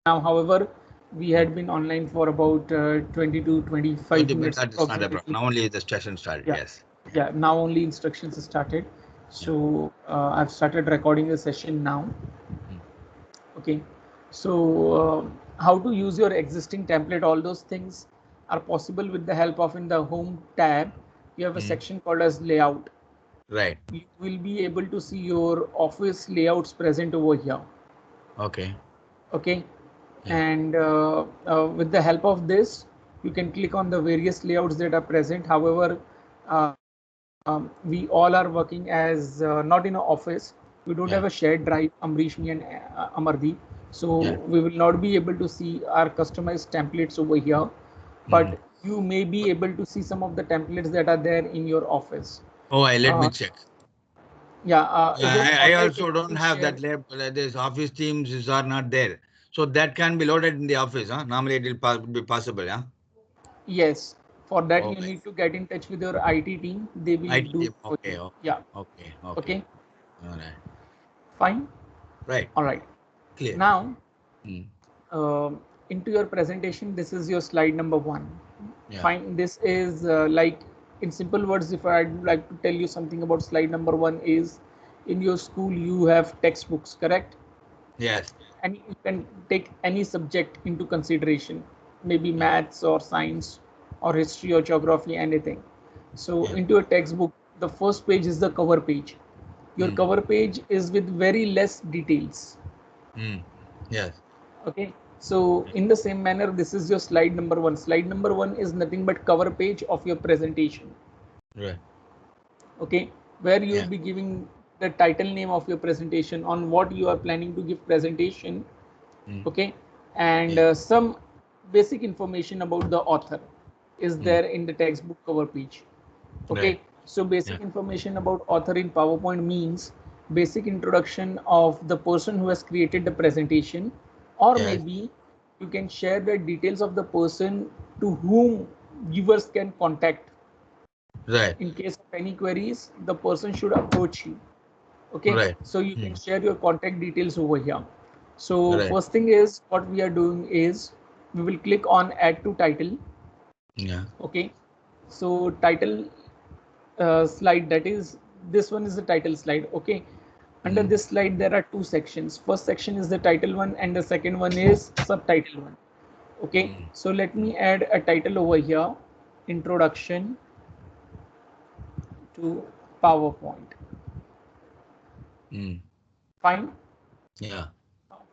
Now, however, we had been online for about 20 to 25 20 minutes, minutes that is not a problem. approximately. Now only the session started. Yeah, Yes. yeah. Now only instructions started. Yeah. So I've started recording the session now. Mm. Okay. So how to use your existing template? All those things are possible with the help of in the home tab. You have a Mm. section called as layout. Right. You will be able to see your office layouts present over here. Okay. Okay, Yeah. and with the help of this you can click on the various layouts that are present. However, we all are working as not in an office. We don't have a Yeah. shared drive, Amrish, me and Amardeep, so Yeah. we will not be able to see our customized templates over here, Mm. but you may be able to see some of the templates that are there in your office. Oh, let me uh, check. yeah, is it I all right if also don't we have share? that lab. This office teams are not there. So that can be loaded in the office. Huh? Normally it will be possible. Yeah. Yes, for that you Okay. need to get in touch with your IT team. They will IT do team. it for Okay. you. Okay. Yeah. Okay. Okay. Okay. All right. Fine. Right. All right. Clear. Now, Mm. uh, into your presentation, this is your slide number one. Yeah. Fine. This is like in simple words, if I'd like to tell you something about slide number one is in your school you have textbooks, correct? Yes. And you can take any subject into consideration, maybe Yeah. maths or science or history or geography, anything. So Yeah. into a textbook, the first page is the cover page. Your Mm. cover page is with very less details. Mm. Yes. Okay, so in the same manner, this is your slide number one. Slide number one is nothing but cover page of your presentation. Right. Okay, where you Yeah. will be giving the title name of your presentation, on what you are planning to give presentation. Mm. Okay, and Yeah. some basic information about the author is Mm. there in the textbook cover page. Right. Okay, so Yeah. basic information about author in PowerPoint means basic introduction of the person who has created the presentation, or Yes. maybe you can share the details of the person to whom viewers can contact Right. in case of any queries. The person should approach you. Okay, Right. so you can Mm. share your contact details over here. So Right. first thing is, what we are doing is we will click on add to title. Yeah. Okay, so title slide, that is, this one is the title slide. Okay, under Mm. this slide there are two sections. First section is the title one and the second one is subtitle one. Okay, Mm. so let Mm. me add a title over here: introduction to PowerPoint. Mm. Fine. Yeah.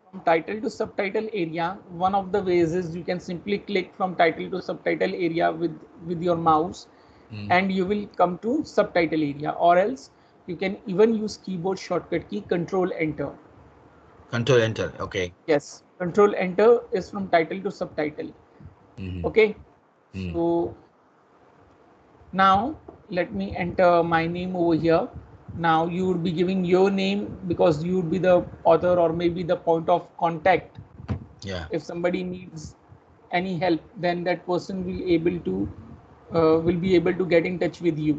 From title to subtitle area, one of the ways is you can simply click from title to subtitle area with your mouse, Mm. and you will come to subtitle area, or else you can even use keyboard shortcut key control enter. Control enter. Okay. Yes, control enter is from title to subtitle. Mm. Okay, Mm. so now let me enter my name over here. Now you would be giving your name because you would be the author or maybe the point of contact. Yeah. If somebody needs any help, then that person will be able to get in touch with you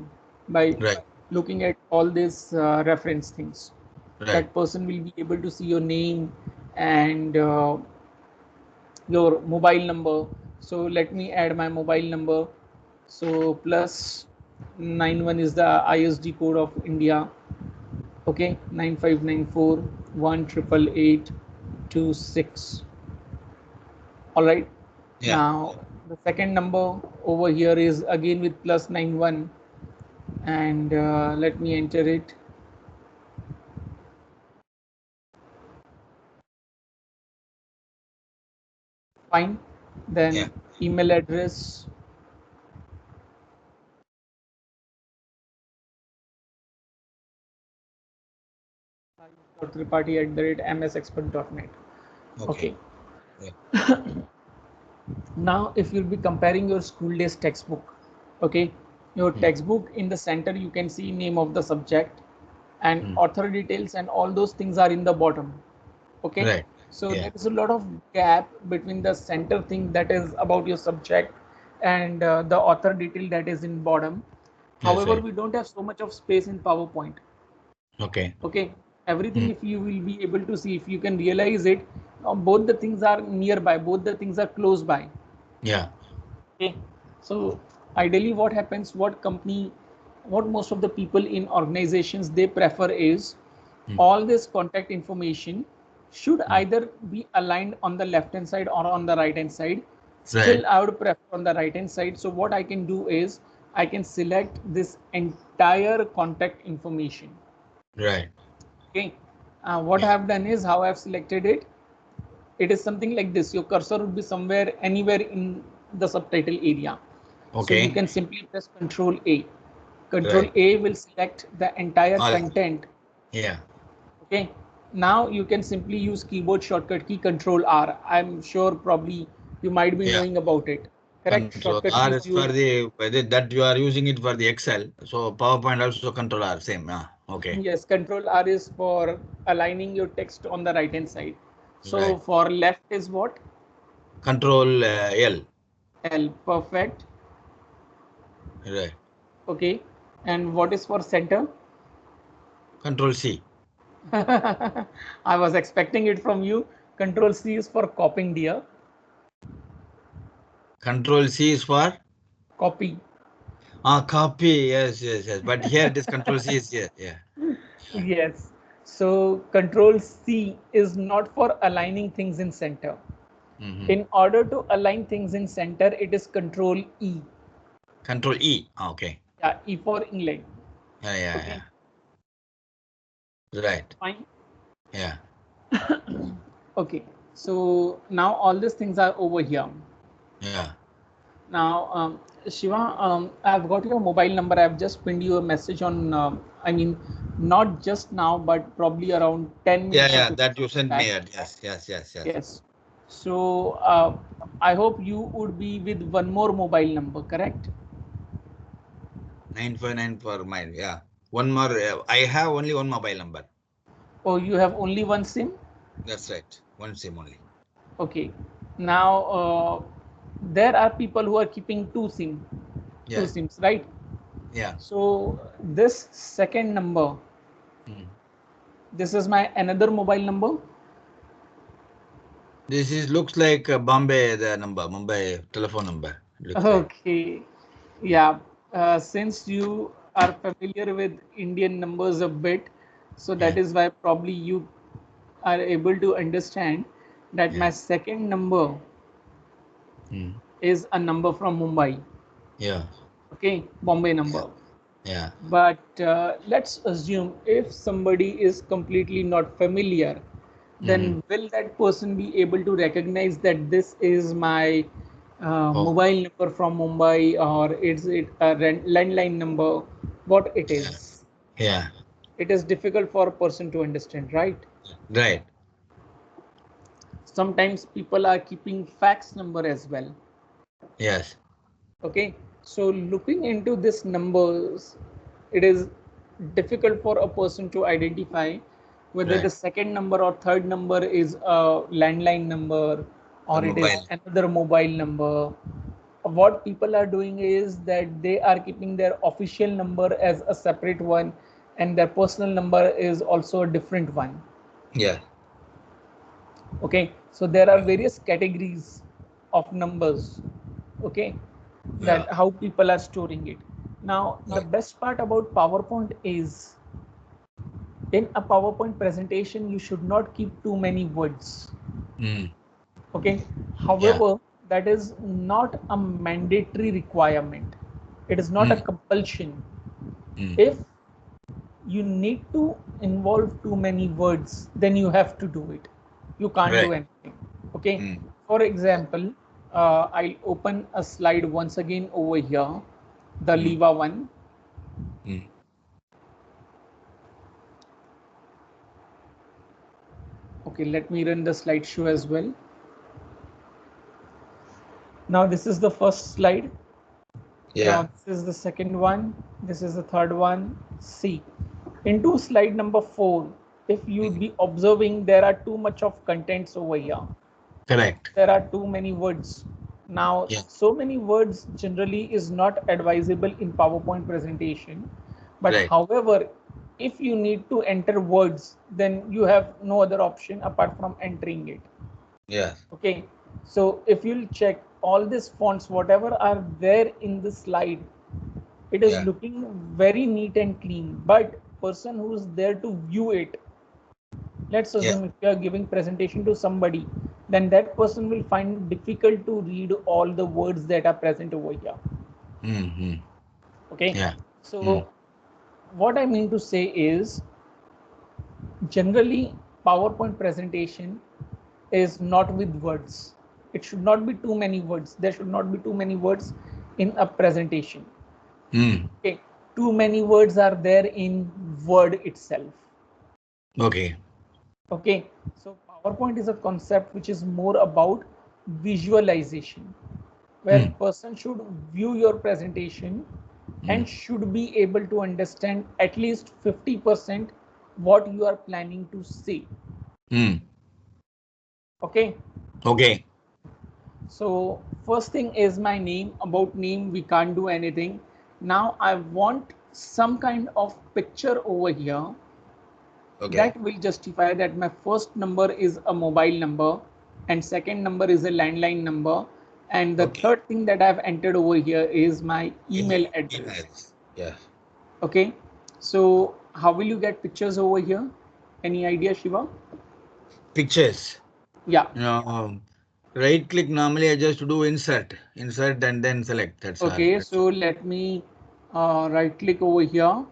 by Right. looking at all these reference things. Right. That person will be able to see your name and your mobile number. So let me add my mobile number. So plus 91 is the ISD code of India. Okay, 9594188826. All right. Yeah. Now the second number over here is again with plus 91, and let me enter it. Fine. Yeah. Then email address triparty@msexpert.net. Okay. Okay. Yeah. Now if you'll be comparing your school days textbook, okay, your Mm. textbook, in the center you can see name of the subject and Mm. author details, and all those things are in the bottom. Okay, Right. so Yeah. there is a lot of gap between the center thing that is about your subject and the author detail that is in bottom. Yes. However, Right. we don't have so much of space in PowerPoint. Okay. Okay, everything, Mm. if you will be able to see, if you can realize it, Both the things are nearby, both the things are close by. Yeah. Okay, so ideally what happens, what most of the people in organizations they prefer is Mm. all this contact information should Mm. either be aligned on the left hand side or on the right hand side. Right. Still I would prefer on the right hand side. So what I can do is I can select this entire contact information. Right. Okay, what I Yeah. have done is how I have selected it. It is something like this. Your cursor would be somewhere anywhere in the subtitle area. So you Okay. can simply press Control A. Control Right. A will select the entire All. content. Yeah. Okay. Now you can simply use keyboard shortcut key Control R. I'm sure probably you might be Yeah. knowing about it. Correct? Control Shortcut R keys is for you, the that you are using it for the Excel. So PowerPoint also Control R same. Ah, okay. yes, Control R is for aligning your text on the right hand side. So Right. for left is what? Control L. L. Perfect. Right. Okay. And what is for center? Control C. I was expecting it from you. Control C is for copying, dear. Control C is for Copy. copy. Yes, yes, yes. But here it is Control C is here. Yeah. Yeah. Yes. So Control C is not for aligning things in center. Mm-hmm. In order to align things in center, it is Control E. Control E. Okay. Yeah, E for England. Yeah, yeah, Okay, yeah. Right. fine. Yeah. Okay. So now all these things are over here. Yeah. Now, Shiva, I've got your mobile number. I've just pinned you a message on, I mean, not just now, but probably around 10 Yeah, minutes or yeah. 15 That you minutes sent back. me at. Yes, yes, yes, yes. Yes. So, I hope you would be with one more mobile number, correct? 959 for mine. Yeah. One more. I have only one mobile number. Or you have only one SIM? That's right. One SIM only. Okay. Now, there are people who are keeping two Yeah. SIMs, right? Yeah. So, this second number, Mm. this is my another mobile number. This is looks like Bombay the number, Mumbai telephone number. Looks like. Okay. Yeah. Since you are familiar with Indian numbers a bit, so that Yeah. is why probably you are able to understand that Yeah. my second number Mm. is a number from Mumbai. Yeah. Okay, Bombay Yeah. number. Yeah. But let's assume if somebody is completely not familiar, Mm-hmm. then will that person be able to recognize that this is my Oh. mobile number from Mumbai, or is it a landline number? What it Yeah. is? Yeah. It is difficult for a person to understand, right? Right. Sometimes people are keeping fax number as well. Yes. Okay, so looking into this numbers, it is difficult for a person to identify whether the Right. second number or third number is a landline number Or or it is mobile. another mobile number. What people are doing is that they are keeping their official number as a separate one and their personal number is also a different one. Yeah. Okay, so there are Right. various categories of numbers. Okay, Yeah. that how people are storing it. Now the Right. best part about PowerPoint is in a PowerPoint presentation you should not keep too many words. Mm. Okay, Yeah. however, that is not a mandatory requirement, it is not a Mm. compulsion. Mm. If you need to involve too many words, then you have to do it, you can't do Right. anything. Okay, Mm. for example, I'll open a slide once again over here, the Mm. Leva one. Mm. Okay, let me run the slideshow as well. Now this is the first slide. Now Yeah. this is the second one. This is the third one. See, into slide number 4, if you'd Mm. be observing, there are too much of contents over here. Correct. There are too many words. Now, Yeah. so many words generally is not advisable in PowerPoint presentation. But Right. however, if you need to enter words, then you have no other option apart from entering it. Yes. Okay, so if you'll check all these fonts, whatever are there in the slide, it is Yeah. looking very neat and clean. But person who's there to view it, let's Yeah. assume if you are giving presentation to somebody, then that person will find it difficult to read all the words that are present over here. Mm-hmm. Okay, Yeah. Mm. so what I mean to say is generally PowerPoint presentation is not with words. It should not be too many words. There should not be too many words in a presentation. Mm. Okay, too many words are there in Word itself. Okay. Okay, so PowerPoint is a concept which is more about visualization, where Mm. person should view your presentation and Mm. should be able to understand at least 50% what you are planning to say. Mm. Okay, Okay. so first thing is my name. About name we can't do anything. Now I want some kind of picture over here Okay. that will justify that my first number is a mobile number and second number is a landline number, and the Okay. third thing that I've entered over here is my email address. Emails. Yes. Okay, so how will you get pictures over here? Any idea, Shiva? Pictures. Yeah. Right click. Normally, I just do insert, and then select. That's all. Okay, That's all. so let me right click over here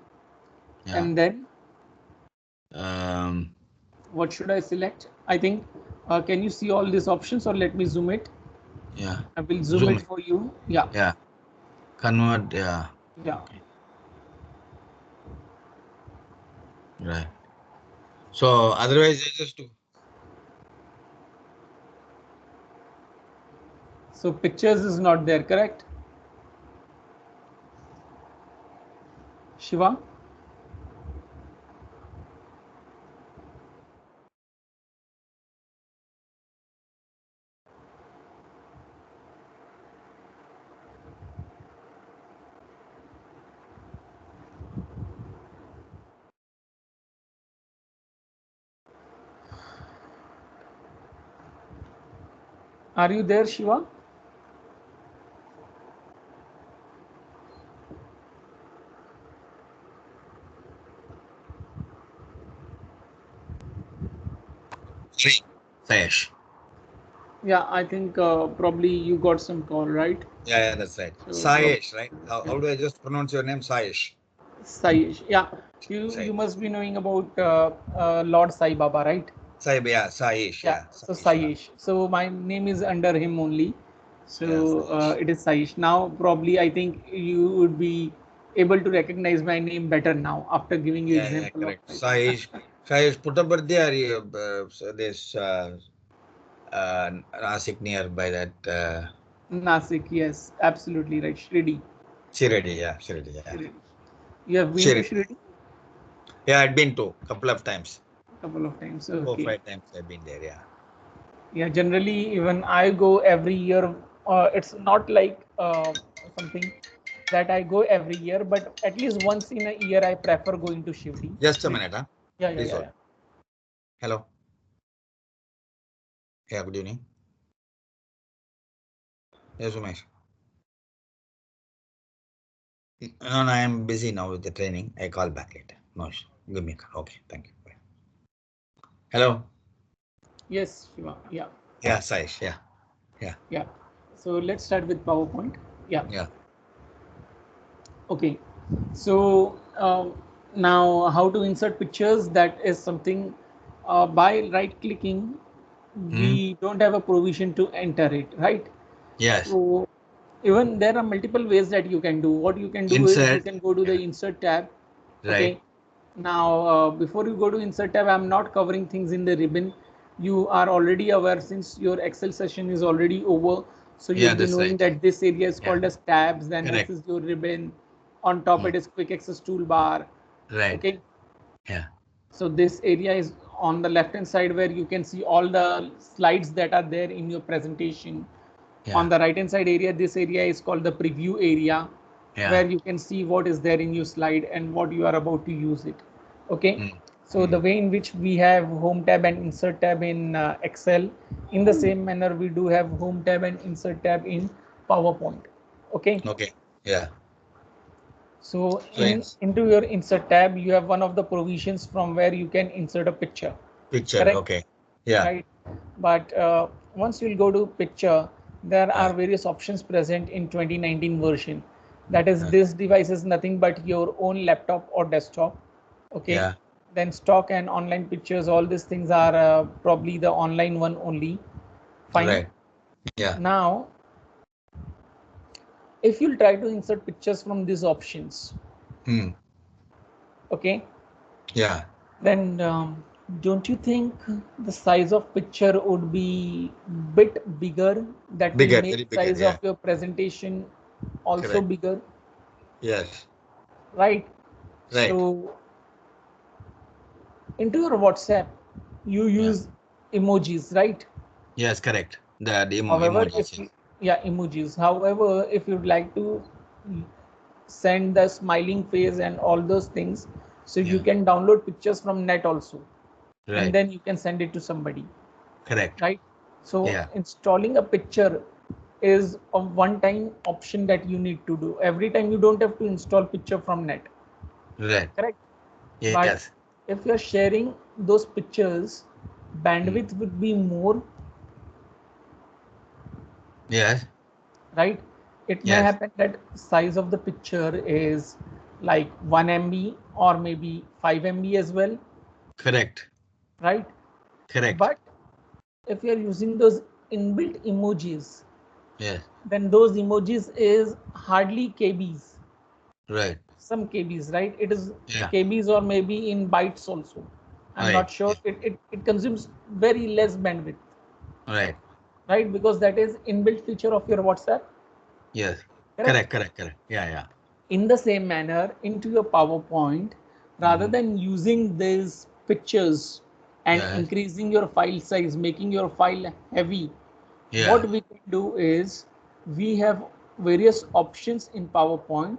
Yeah. and then Um. what should I select? I think can you see all these options, or let me zoom it? Yeah. I will zoom Zoom it it. for you. Yeah, Yeah. Convert. Yeah. yeah. Okay. Right. So otherwise, I just do. So pictures is not there, correct? Shiva? Are you there, Shiva? Sorry. Sayesh. Yeah, I think probably you got some call, right? Yeah, yeah, that's right. So Sayesh, right? yeah. How do I just pronounce your name? Sayesh. Sai, yeah, you Sayesh. must be knowing about Lord Sai Baba, right? Saib, yeah, Sayesh, Yeah, yeah, so Sayesh. Saish. So my name is under him only. Yeah, So Sayesh. it is Saish. Now probably I think you would be able to recognize my name better now after giving you Yeah, yeah, example of correct. Saish. Sayesh. Sayesh, Puttaparthi or so this Nasik nearby that Nasik, yes, absolutely right. Shirdi. Shirdi, yeah, Shirdi, yeah. Shirdi. You have been to Shirdi. Shirdi? Yeah, I'd been to couple of times. Couple of times. Four, Okay. 5 times I've been there, yeah. Yeah, generally, even I go every year. It's not like something that I go every year, but at least once in a year, I prefer going to Shivdi. Just a minute, huh? Yeah, yeah, Please yeah, hold. yeah. Hello. Yeah, good evening. Yes, Umesh. No, no, I am busy now with the training. I call back later. No, give me a call. Okay, thank you. Bye. Hello. Yes, Shiva. Yeah, Yeah, Saish. Yeah, yeah, yeah. So let's start with PowerPoint. Yeah. yeah. Okay. So now, how to insert pictures? That is something by right clicking, Hmm. we don't have a provision to enter it, right? Yes. So even there are multiple ways that you can do. What you can do is you Insert. can go to the Yeah. insert tab. Right. Okay. Now before you go to insert tab, I'm not covering things in the ribbon. You are already aware since your Excel session is already over. So Yeah, you'll be that's knowing right. that this area is Yeah. called as tabs. Then this Correct. is your ribbon. On top Hmm. it is quick access toolbar. Right. Okay. Yeah. So this area is on the left hand side where you can see all the slides that are there in your presentation. On Yeah. the right hand side area, this area is called the preview area, Yeah. where you can see what is there in your slide and what you are about to use it. Okay, Hmm. so Hmm. the way in which we have home tab and insert tab in Excel, In the same manner, we do have home tab and insert tab in PowerPoint. Okay. Okay. Yeah. So So it's into your insert tab, you have one of the provisions from where you can insert a picture. picture. Correct. Okay. Yeah. Right. But once you'll go to picture, there Yeah. are various options present in 2019 version. That is, Yeah. this device is nothing but your own laptop or desktop. Okay. Yeah. Then stock and online pictures, all these things are probably the online one only. Fine. Right. Yeah. Now, if you'll try to insert pictures from these options, Hmm. okay, Yeah. then don't you think the size of picture would be bit bigger? That will Bigger, make very bigger. size Yeah. of your presentation also Correct. bigger, Yes. right? Right. So into your WhatsApp, you Yeah. use emojis, right? Yes. Correct. The However, emojis. if you, yeah, emojis. However, if you'd like to send the smiling face and all those things, so you Yeah. can download pictures from net also, and Right. then you can send it to somebody, Correct. right? So Yeah. installing a picture is a one time option that you need to do. Every time you don't have to install picture from net, Right. correct? But Yes. if you're sharing those pictures, Hmm. bandwidth would be more, Yes. right? It may Yes. happen that size of the picture is like 1 MB or maybe 5 MB as well, Correct. right? Correct. But if you're using those inbuilt emojis, Yes. then those emojis is hardly KBs, Right. some KBs, right? It is Yeah. KBs or maybe in bytes also. I'm Right. not sure. Yeah. It consumes very less bandwidth, Right. right? Because that is inbuilt feature of your WhatsApp, Yes. correct? Correct. Correct. Correct. Yeah. Yeah. In the same manner, into your PowerPoint, rather Hmm. than using these pictures and Yes. increasing your file size, making your file heavy, Yeah. what we can do is we have various options in PowerPoint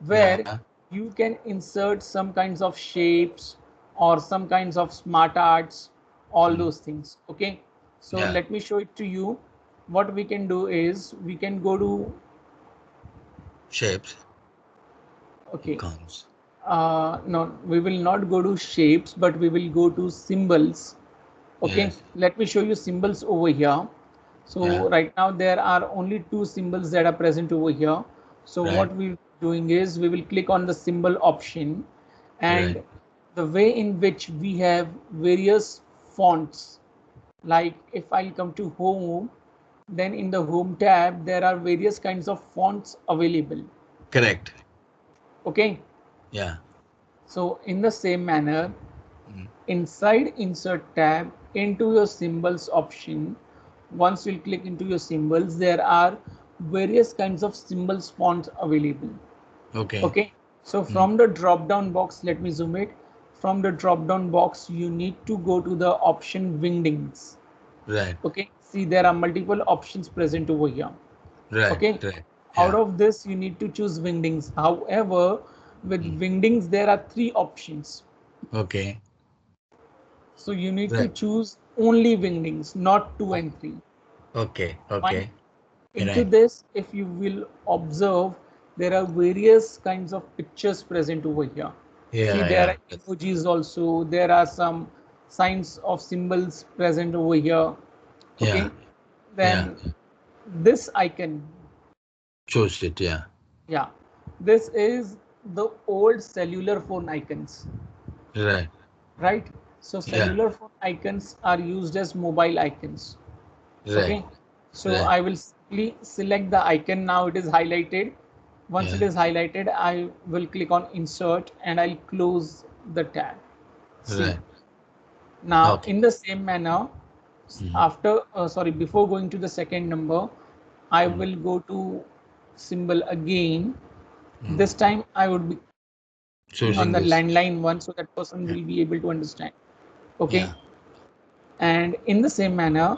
where Yeah. you can insert some kinds of shapes or some kinds of smart arts, all Hmm. those things. Okay, so Yeah. let me show it to you. What we can do is we can go to, Shapes. okay, Comes. no, we will not go to shapes, but we will go to symbols. Okay, Yes. let me show you symbols over here. Yeah. So right now there are only two symbols that are present over here. So Right. what we're doing is we will click on the symbol option, Right. and the way in which we have various fonts, like if I come to home, then in the home tab there are various kinds of fonts available. Correct. Okay, Yeah. so in the same manner, Hmm. inside insert tab into your symbols option, once you click into your symbols, there are various kinds of symbols fonts available. Okay. Okay, so Hmm. from the drop down box, let me zoom it. From the drop down box, you need to go to the option wingdings. Right. Okay, see there are multiple options present over here. Right. Okay, Right. out Yeah. of this you need to choose wingdings. However, with Hmm. wingdings there are three options, Okay. so you need to Right. choose only wingdings, not 2 and 3. Okay. Fine. Okay. Into Right. this, if you will observe, there are various kinds of pictures present over here. See, Yeah. there Yeah. are emojis also, there are some signs of symbols present over here. Yeah. Okay, Yeah. then this icon, Choose it. Yeah. yeah, this is the old cellular phone icons, Right. right? So Yeah. cellular phone icons are used as mobile icons. Right. Okay, so Right. I will simply select the icon. Now it is highlighted. Once it Yeah. is highlighted, I will click on insert and I'll close the tab. See, Right. now Okay. in the same manner, Hmm. after sorry, before going to the second number, I Hmm. will go to symbol again. Hmm. This time I would be clicking on the landline Choosing one this. so that person will be able to understand. Okay, Yeah. and in the same manner,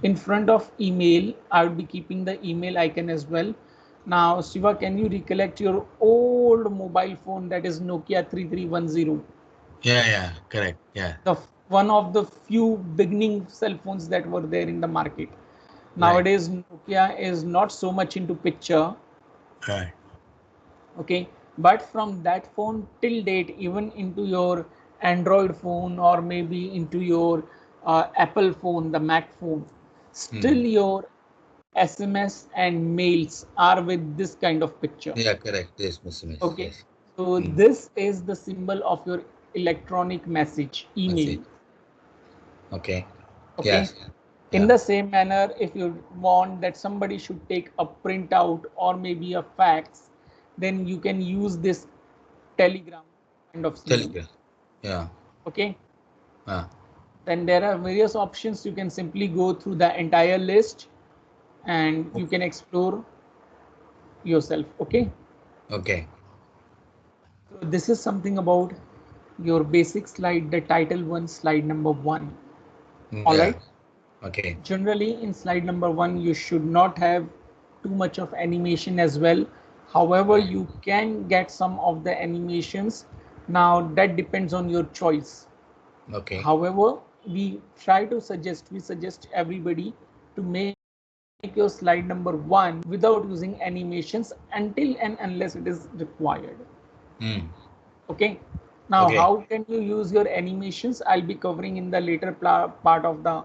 in front of email, I would be keeping the email icon as well. Now, Shiva, can you recollect your old mobile phone, that is Nokia 3310? Yeah. Yeah. Correct. Yeah. one of the few beginning cell phones that were there in the market. Right. Nowadays, Nokia is not so much into picture. Right. Okay, but from that phone till date, even into your Android phone or maybe into your Apple phone, the Mac phone, still Hmm. your SMS and mails are with this kind of picture. Yeah, correct. Yes, Mr. Miss. Okay, Yes. so Hmm. this is the symbol of your electronic message, I email. see. Okay. Okay, Yes. in Yeah. the same manner, if you want that somebody should take a printout or maybe a fax, then you can use this telegram kind of symbol. Telegram. Yeah. Okay, Ah. then there are various options. You can simply go through the entire list and you can explore yourself. Okay, Okay. so this is something about your basic slide, the title one, slide number one. All Yeah. right. Okay. Generally, in slide number one, you should not have too much of animation as well. However, Right. you can get some of the animations. Now, that depends on your choice. Okay. However, we suggest everybody to make your slide number one without using animations until and unless it is required. Hmm. Okay, now how Okay. can you use your animations? I'll be covering in the later part of the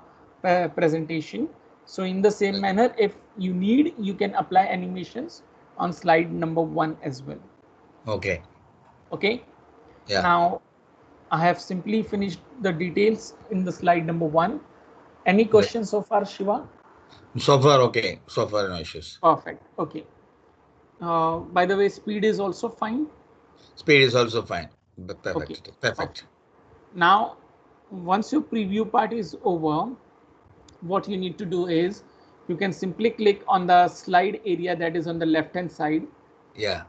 presentation. So in the same Right. manner, if you need, you can apply animations on slide number one as well. Okay. Okay, Yeah. now I have simply finished the details in the slide number one. Any Right. questions so far, Shiva? So far, okay. So far, no issues. Perfect. Okay, by the way, speed is also fine. Speed is also fine. Okay, Perfect. Perfect. perfect. Now once your preview part is over, what you need to do is you can simply click on the slide area that is on the left hand side Yeah.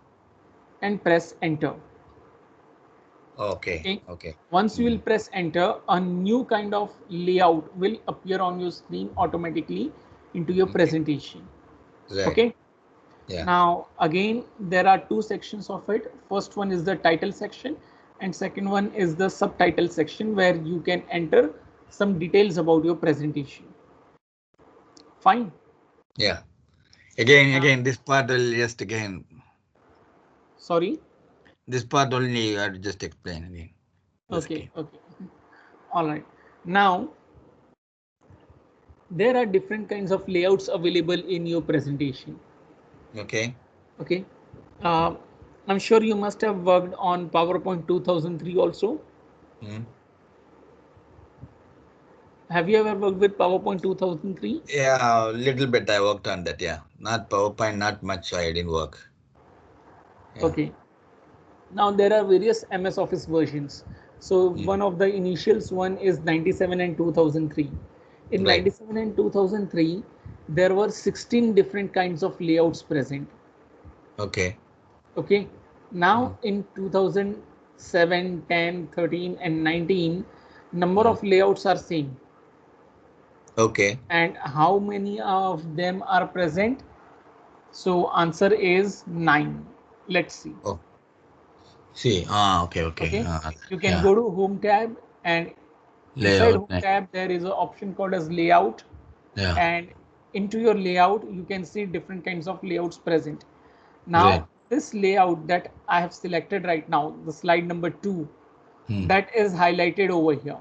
and press enter. Okay. Okay, Okay. once you will Hmm. press enter, a new kind of layout will appear on your screen automatically into your Okay. presentation. Right. Okay, Yeah. now again there are two sections of it. First one is the title section and second one is the subtitle section where you can enter some details about your presentation. Fine. Yeah. Again, Now, this part will just again, sorry. this part only you have to just explain again. Just Okay, again. okay. All right. Now, there are different kinds of layouts available in your presentation. Okay. Okay. Uh, I'm sure you must have worked on PowerPoint 2003 also. Hmm. Have you ever worked with PowerPoint 2003? Yeah, a little bit I worked on that. Yeah. Not PowerPoint, not much. I didn't work. Yeah. Okay. Now there are various MS Office versions. So Hmm. one of the initials one is 97 and 2003. In Right. 97 and 2003, there were 16 different kinds of layouts present. Okay. Okay, Hmm. now in 2007, 10, 13 and 19, number Hmm. of layouts are same. Okay. And how many of them are present? So answer is 9. Let's see. Oh, see. Ah, okay. Okay. Okay, you can Yeah. go to home tab and inside Layout. home tab there is an option called as layout, Yeah. and into your layout you can see different kinds of layouts present. Right. Now this layout that I have selected right now, the slide number 2, Hmm. that is highlighted over here.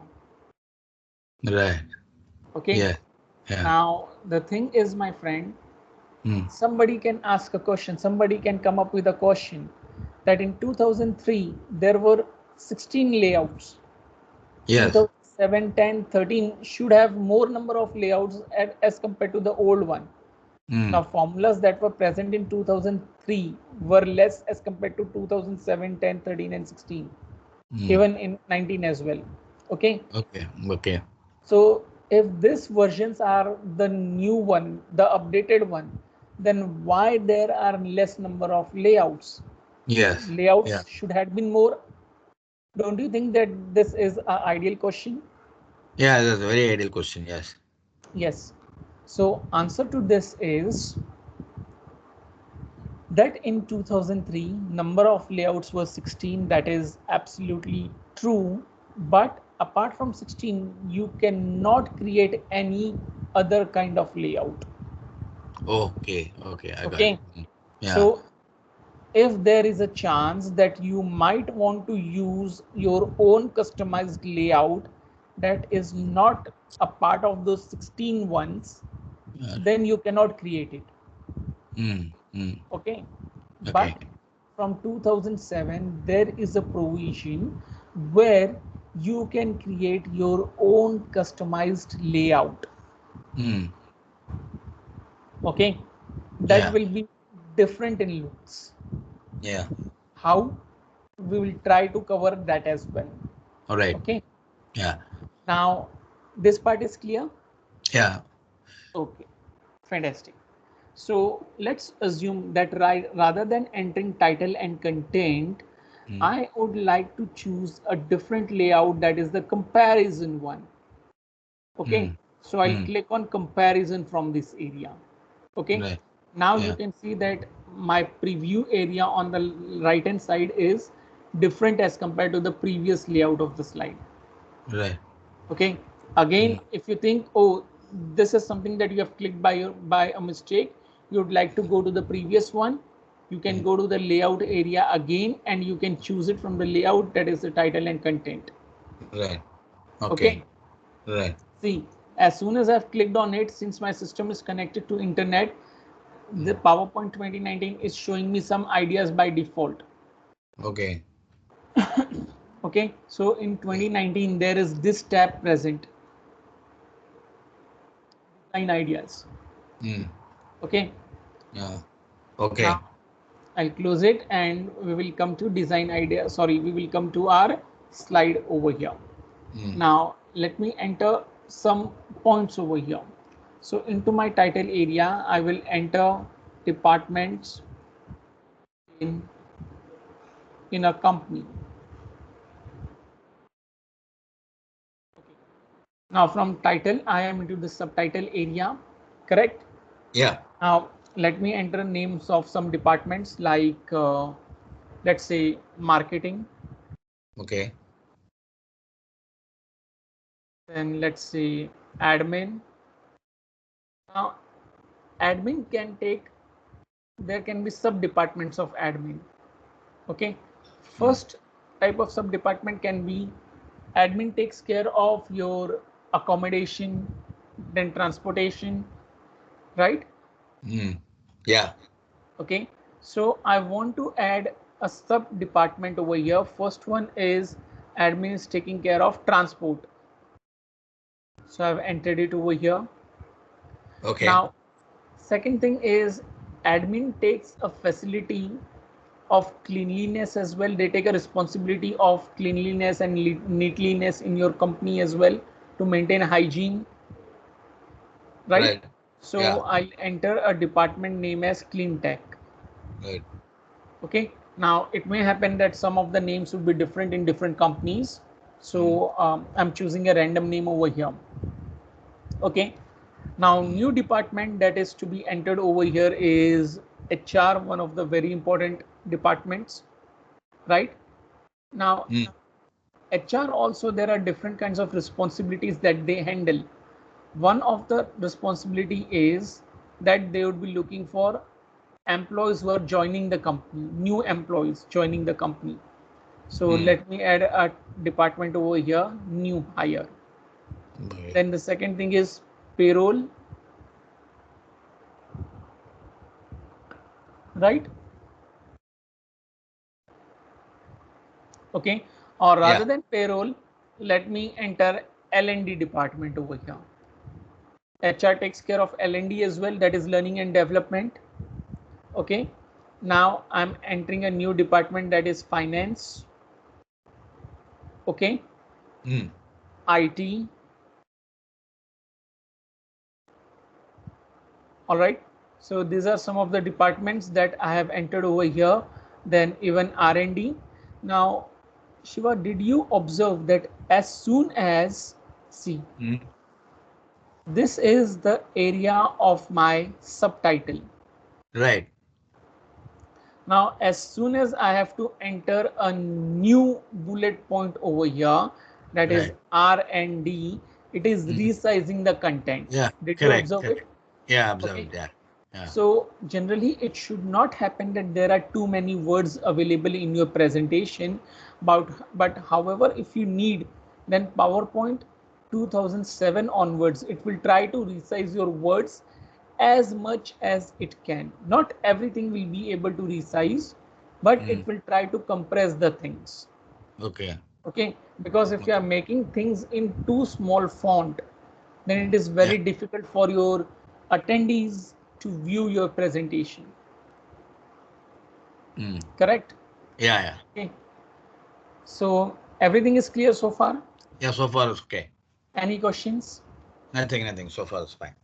Right. Okay, Yeah. Yeah. now the thing is, my friend, Hmm. somebody can ask a question, somebody can come up with a question that in 2003 there were 16 layouts. Yes. 2007, 10, 13 should have more number of layouts as compared to the old one. Hmm. Now formulas that were present in 2003 were less as compared to 2007, 10, 13 and 16, Hmm. even in 19 as well. Okay, Okay. Okay. so if these versions are the new one, the updated one, then why there are less number of layouts? Yes. Yeah. Layouts should have been more. Don't you think that this is an ideal question? Yeah. That's a very ideal question. Yes. Yes. So answer to this is that in 2003 number of layouts was 16. That is absolutely true. But apart from 16, you cannot create any other kind of layout. Okay, okay, I got it. Okay. Yeah. So if there is a chance that you might want to use your own customized layout that is not a part of those 16 ones, Yeah. then you cannot create it. Mm, mm, Okay. okay. But from 2007, there is a provision where you can create your own customized layout. Mm, Okay. That yeah, will be different in looks. yeah. How? We will try to cover that as well. All right. Okay. Yeah, Now, this part is clear? yeah. Okay, fantastic. So let's assume that rather than entering title and content, Mm, I would like to choose a different layout, that is the comparison one. Okay, mm, so I'll mm, click on comparison from this area. Okay, right. now you Yeah, can see that my preview area on the right hand side is different as compared to the previous layout of the slide. right. Okay, again, Mm, if you think, oh, this is something that you have clicked by a mistake, you would like to go to the previous one, you can mm, go to the layout area again and you can choose it from the layout, that is the title and content. right. Okay. Okay, Right. see, as soon as I've clicked on it, since my system is connected to internet, the Mm, PowerPoint 2019 is showing me some ideas by default. okay. Okay, so in 2019 there is this tab present, design ideas. Mm, Okay, yeah. now Okay. I'll close it and we will come to design idea. Sorry, we will come to our slide over here. Mm, Now let me enter some points over here. So into my title area, I will enter departments in, in a company. Now from title, I am into the subtitle area, correct? yeah. Now let me enter names of some departments like let's say marketing, Okay. then let's say admin. Now admin can take, there can be sub departments of admin. Okay, Mm, first type of sub department can be admin takes care of your accommodation, then transportation, right? mm, yeah. Okay, so I want to add a sub department over here. First one is admin is taking care of transport, so I've entered it over here. Okay. Now second thing is admin takes a facility of cleanliness as well. They take a responsibility of cleanliness and neatliness in your company as well, to maintain hygiene, right? Right. So Yeah. I'll enter a department name as clean tech. Right. Okay, now it may happen that some of the names would be different in different companies, Mm, so I'm choosing a random name over here. Okay, now mm, new department that is to be entered over here is HR, one of the very important departments, right? Now mm, HR also, there are different kinds of responsibilities that they handle. One of the responsibility is that they would be looking for employees who are joining the company, new employees joining the company. So mm. let me add a department over here, new hire. Okay. Then the second thing is payroll, right? Okay, or rather Yeah. than payroll, let me enter L&D department over here. HR takes care of L&D as well, that is learning and development. Okay, now I'm entering a new department, that is finance. Okay, Mm, IT. All right, so these are some of the departments that I have entered over here. Then even R&D. Now Shiva, did you observe that as soon as, see, mm. this is the area of my subtitle. Right. Now as soon as I have to enter a new bullet point over here, that is Right. R and D, it is Mm. resizing the content. Yeah. Did you Correct. observe it? Correct. Yeah. Okay. Observed. Yeah. Yeah. So generally it should not happen that there are too many words available in your presentation. But however, if you need, then PowerPoint 2007 onwards, it will try to resize your words as much as it can. Not everything will be able to resize, but Mm. it will try to compress the things. Okay. Okay, because if you are Okay. making things in too small font, then it is Yeah. very difficult for your attendees to view your presentation. Mm. Correct? Yeah. Yeah. Okay. So everything is clear so far. Yeah. So far it's okay. Any questions? Nothing. Nothing. So far it's fine.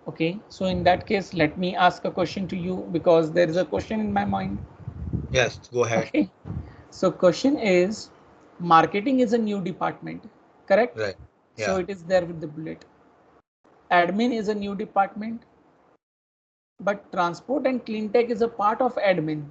Okay. So in that case, let me ask a question to you because there is a question in my mind. Yes. Go ahead. Okay. So question is, marketing is a new department, correct? Right. So Yeah. it is there with the bullet. Admin is a new department, but transport and clean tech is a part of admin.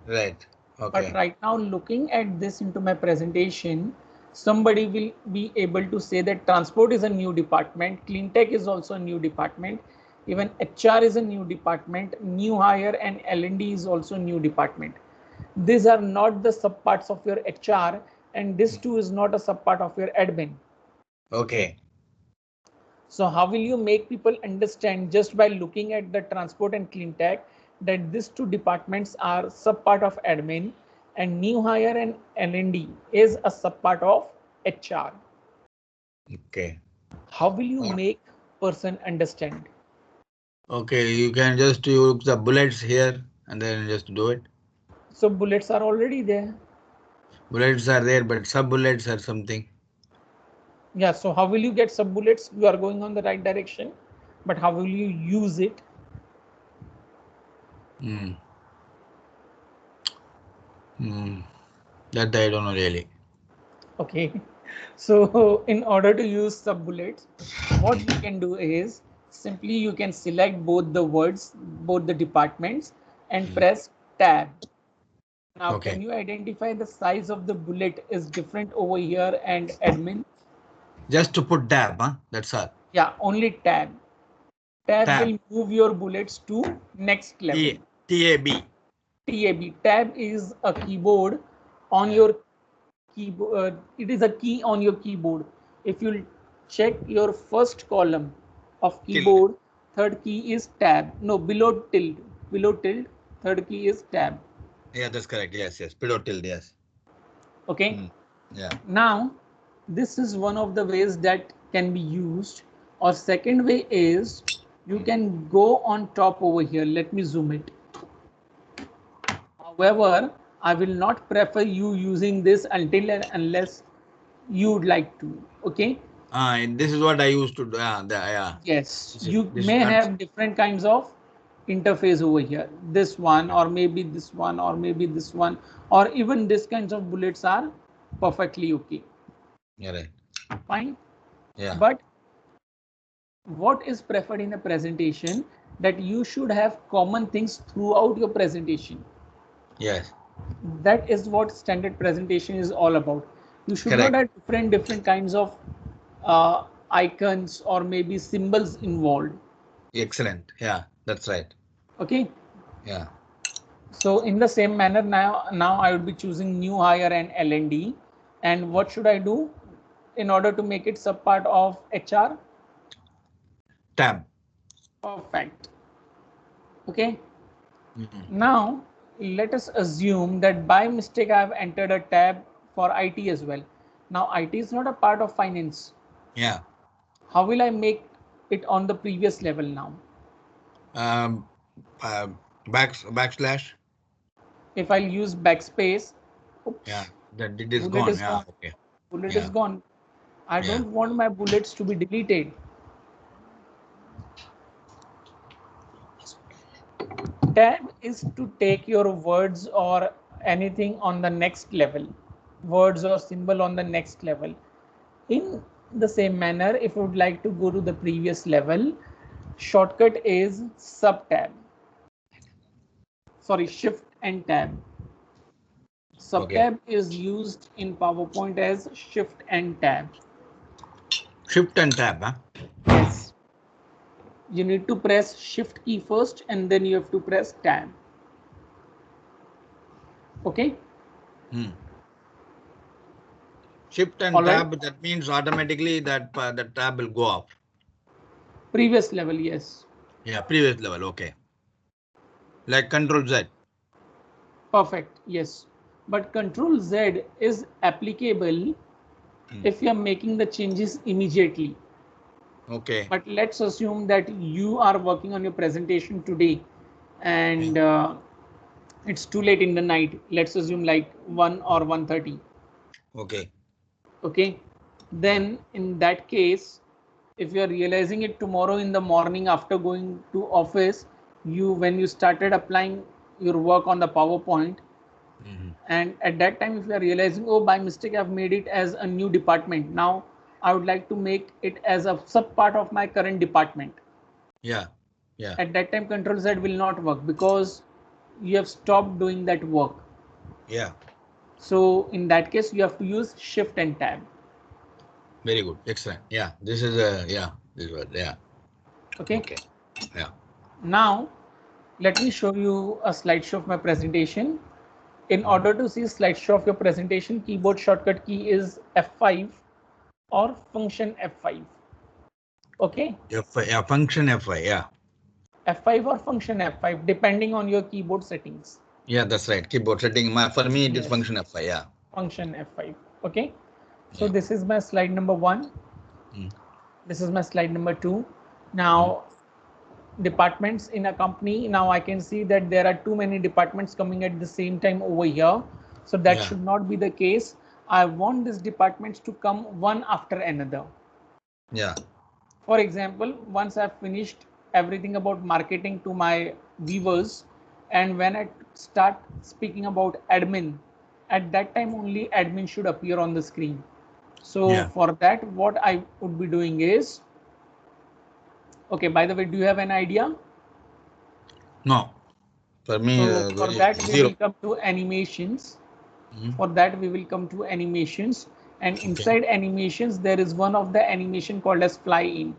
Right. But Okay. right now, looking at this into my presentation, somebody will be able to say that transport is a new department, clean tech is also a new department, even HR is a new department, new hire and L&D is also a new department. These are not the subparts of your HR, and this too is not a subpart of your admin. Okay. So how will you make people understand just by looking at the transport and clean tech that these two departments are subpart of admin and new hire and L&D is a subpart of HR? Okay. How will you Uh, make person understand? Okay. You can just use the bullets here and then just do it. So bullets are already there. Bullets are there, but sub bullets are something. Yeah, so how will you get sub bullets? You are going on the right direction, but how will you use it? Mm. Mm. That I don't know really. Okay. So in order to use sub bullets, what you can do is simply you can select both the words, both the departments, and Mm. press tab. Now, can Okay. you identify the size of the bullet is different over here and admin? Just to put tab, huh? That's all. Yeah, only tab. Tab Tab. will move your bullets to next level. Tab. Tab. Tab is a keyboard on Yeah. your keyboard. It is a key on your keyboard. If you check your first column of Tilde. keyboard, third key is tab. No, below tilde. Below tilde, third key is tab. Yeah, that's correct. Yes, yes. Below tilde. Yes. Okay. Mm. Yeah. Now, this is one of the ways that can be used. Or second way is you Mm. can go on top over here. Let me zoom it. However, I will not prefer you using this until and unless you would like to. Okay. And this is what I used to do. Yeah. Yes, This is you this is may not. have different kinds of interface over here. This one, Okay. or maybe this one, or maybe this one, or even this kinds of bullets are perfectly okay. Yeah. Right. Fine. Yeah. But what is preferred in a presentation that you should have common things throughout your presentation. Yes. That is what standard presentation is all about. You should not Correct. have different kinds of icons or maybe symbols involved. Excellent. Yeah. That's right. Okay. Yeah. So in the same manner, now I would be choosing new hire and L&D. And what should I do in order to make it subpart of HR? Tab. Perfect. Okay. Mm. Now let us assume that by mistake I have entered a tab for IT as well. Now IT is not a part of finance. Yeah. How will I make it on the previous level now? Um. Backslash. If I'll use backspace, Yeah. oops, That it is bullet gone. is Yeah. gone. Okay. Bullet is Yeah. gone. I Yeah. don't want my bullets to be deleted. Tab is to take your words or anything on the next level, words or symbol on the next level. In the same manner, if you would like to go to the previous level, shortcut is sub tab. Sorry, shift and tab. Subtab is used in PowerPoint as Shift and Tab. Shift and tab, huh? Yes. You need to press Shift key first and then you have to press Tab. Okay. Shift and All right. tab, that means automatically that the tab will go off. Previous level, yes. Yeah, previous level, okay. Like Control Z. Perfect, yes. But Control Z is applicable if you are making the changes immediately. Okay. But let's assume that you are working on your presentation today and it's too late in the night. Let's assume like 1 or 1:30. Okay. Okay. Then in that case, if you are realizing it tomorrow in the morning after going to office, when you started applying your work on the PowerPoint, and at that time if you are realizing, oh, by mistake I've made it as a new department, now I would like to make it as a sub part of my current department. Yeah. Yeah. At that time Control Z will not work because you have stopped doing that work. Yeah. So in that case you have to use Shift and Tab. Very good. Excellent. Yeah. This is yeah. This was yeah. Okay. Okay. Yeah. Now let me show you a slideshow of my presentation. In order to see slideshow of your presentation, keyboard shortcut key is F5 or function F5. Okay. Yeah, function F5. Yeah. F5 or function F5 depending on your keyboard settings. Yeah, that's right. Keyboard setting. For me, it is Yes. function F5. Yeah. Function F5. Okay. So Yeah. this is my slide number 1. This is my slide number 2. Now departments in a company. Now I can see that there are too many departments coming at the same time over here. So that should not be the case. I want these departments to come one after another. Yeah. For example, once I've finished everything about marketing to my viewers, and when I start speaking about admin, at that time only admin should appear on the screen. So for that, what I would be doing is, okay, by the way, do you have an idea? No. For me, So for very that, we zero. will come to animations. For that, we will come to animations, and inside animations, there is one of the animation called as fly in.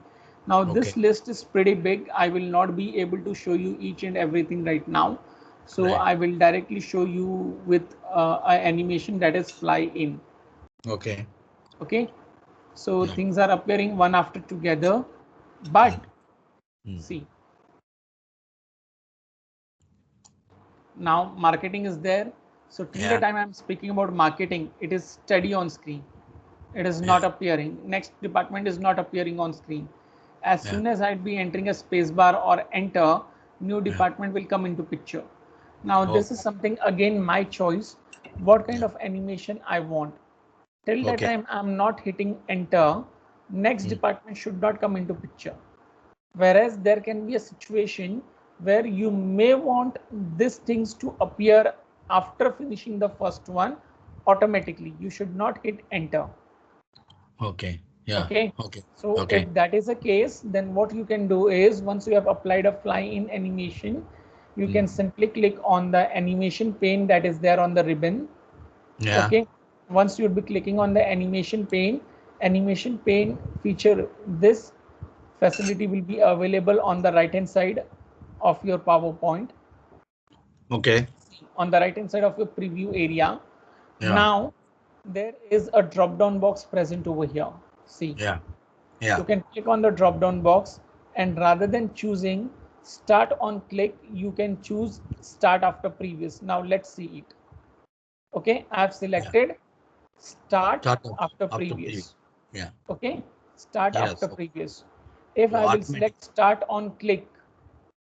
Now this list is pretty big. I will not be able to show you each and everything right now. So I will directly show you with an animation that is fly in. Okay. Okay. So things are appearing one after together, but see, now marketing is there. So till the time I'm speaking about marketing, it is steady on screen. It is not appearing. Next department is not appearing on screen. As soon as I'd be entering a spacebar or enter, new department will come into picture. Now this is something again my choice, what kind of animation I want. Till that time I'm not hitting enter, next department should not come into picture. Whereas there can be a situation where you may want these things to appear after finishing the first one automatically. You should not hit enter. Okay. Yeah. Okay. Okay. So Okay. if that is the case, then what you can do is once you have applied a fly in animation, you can simply click on the animation pane that is there on the ribbon. Yeah. Okay. Once you'll be clicking on the animation pane feature, this facility will be available on the right hand side of your PowerPoint. Okay. On the right hand side of your preview area. Yeah. Now there is a drop down box present over here. See. Yeah. Yeah. You can click on the drop down box, and rather than choosing start on click, you can choose start after previous. Now let's see it. Okay, I have selected start after Previous. previous. Yeah. Okay, start Yes. after previous. If So I will automatic. select start on click,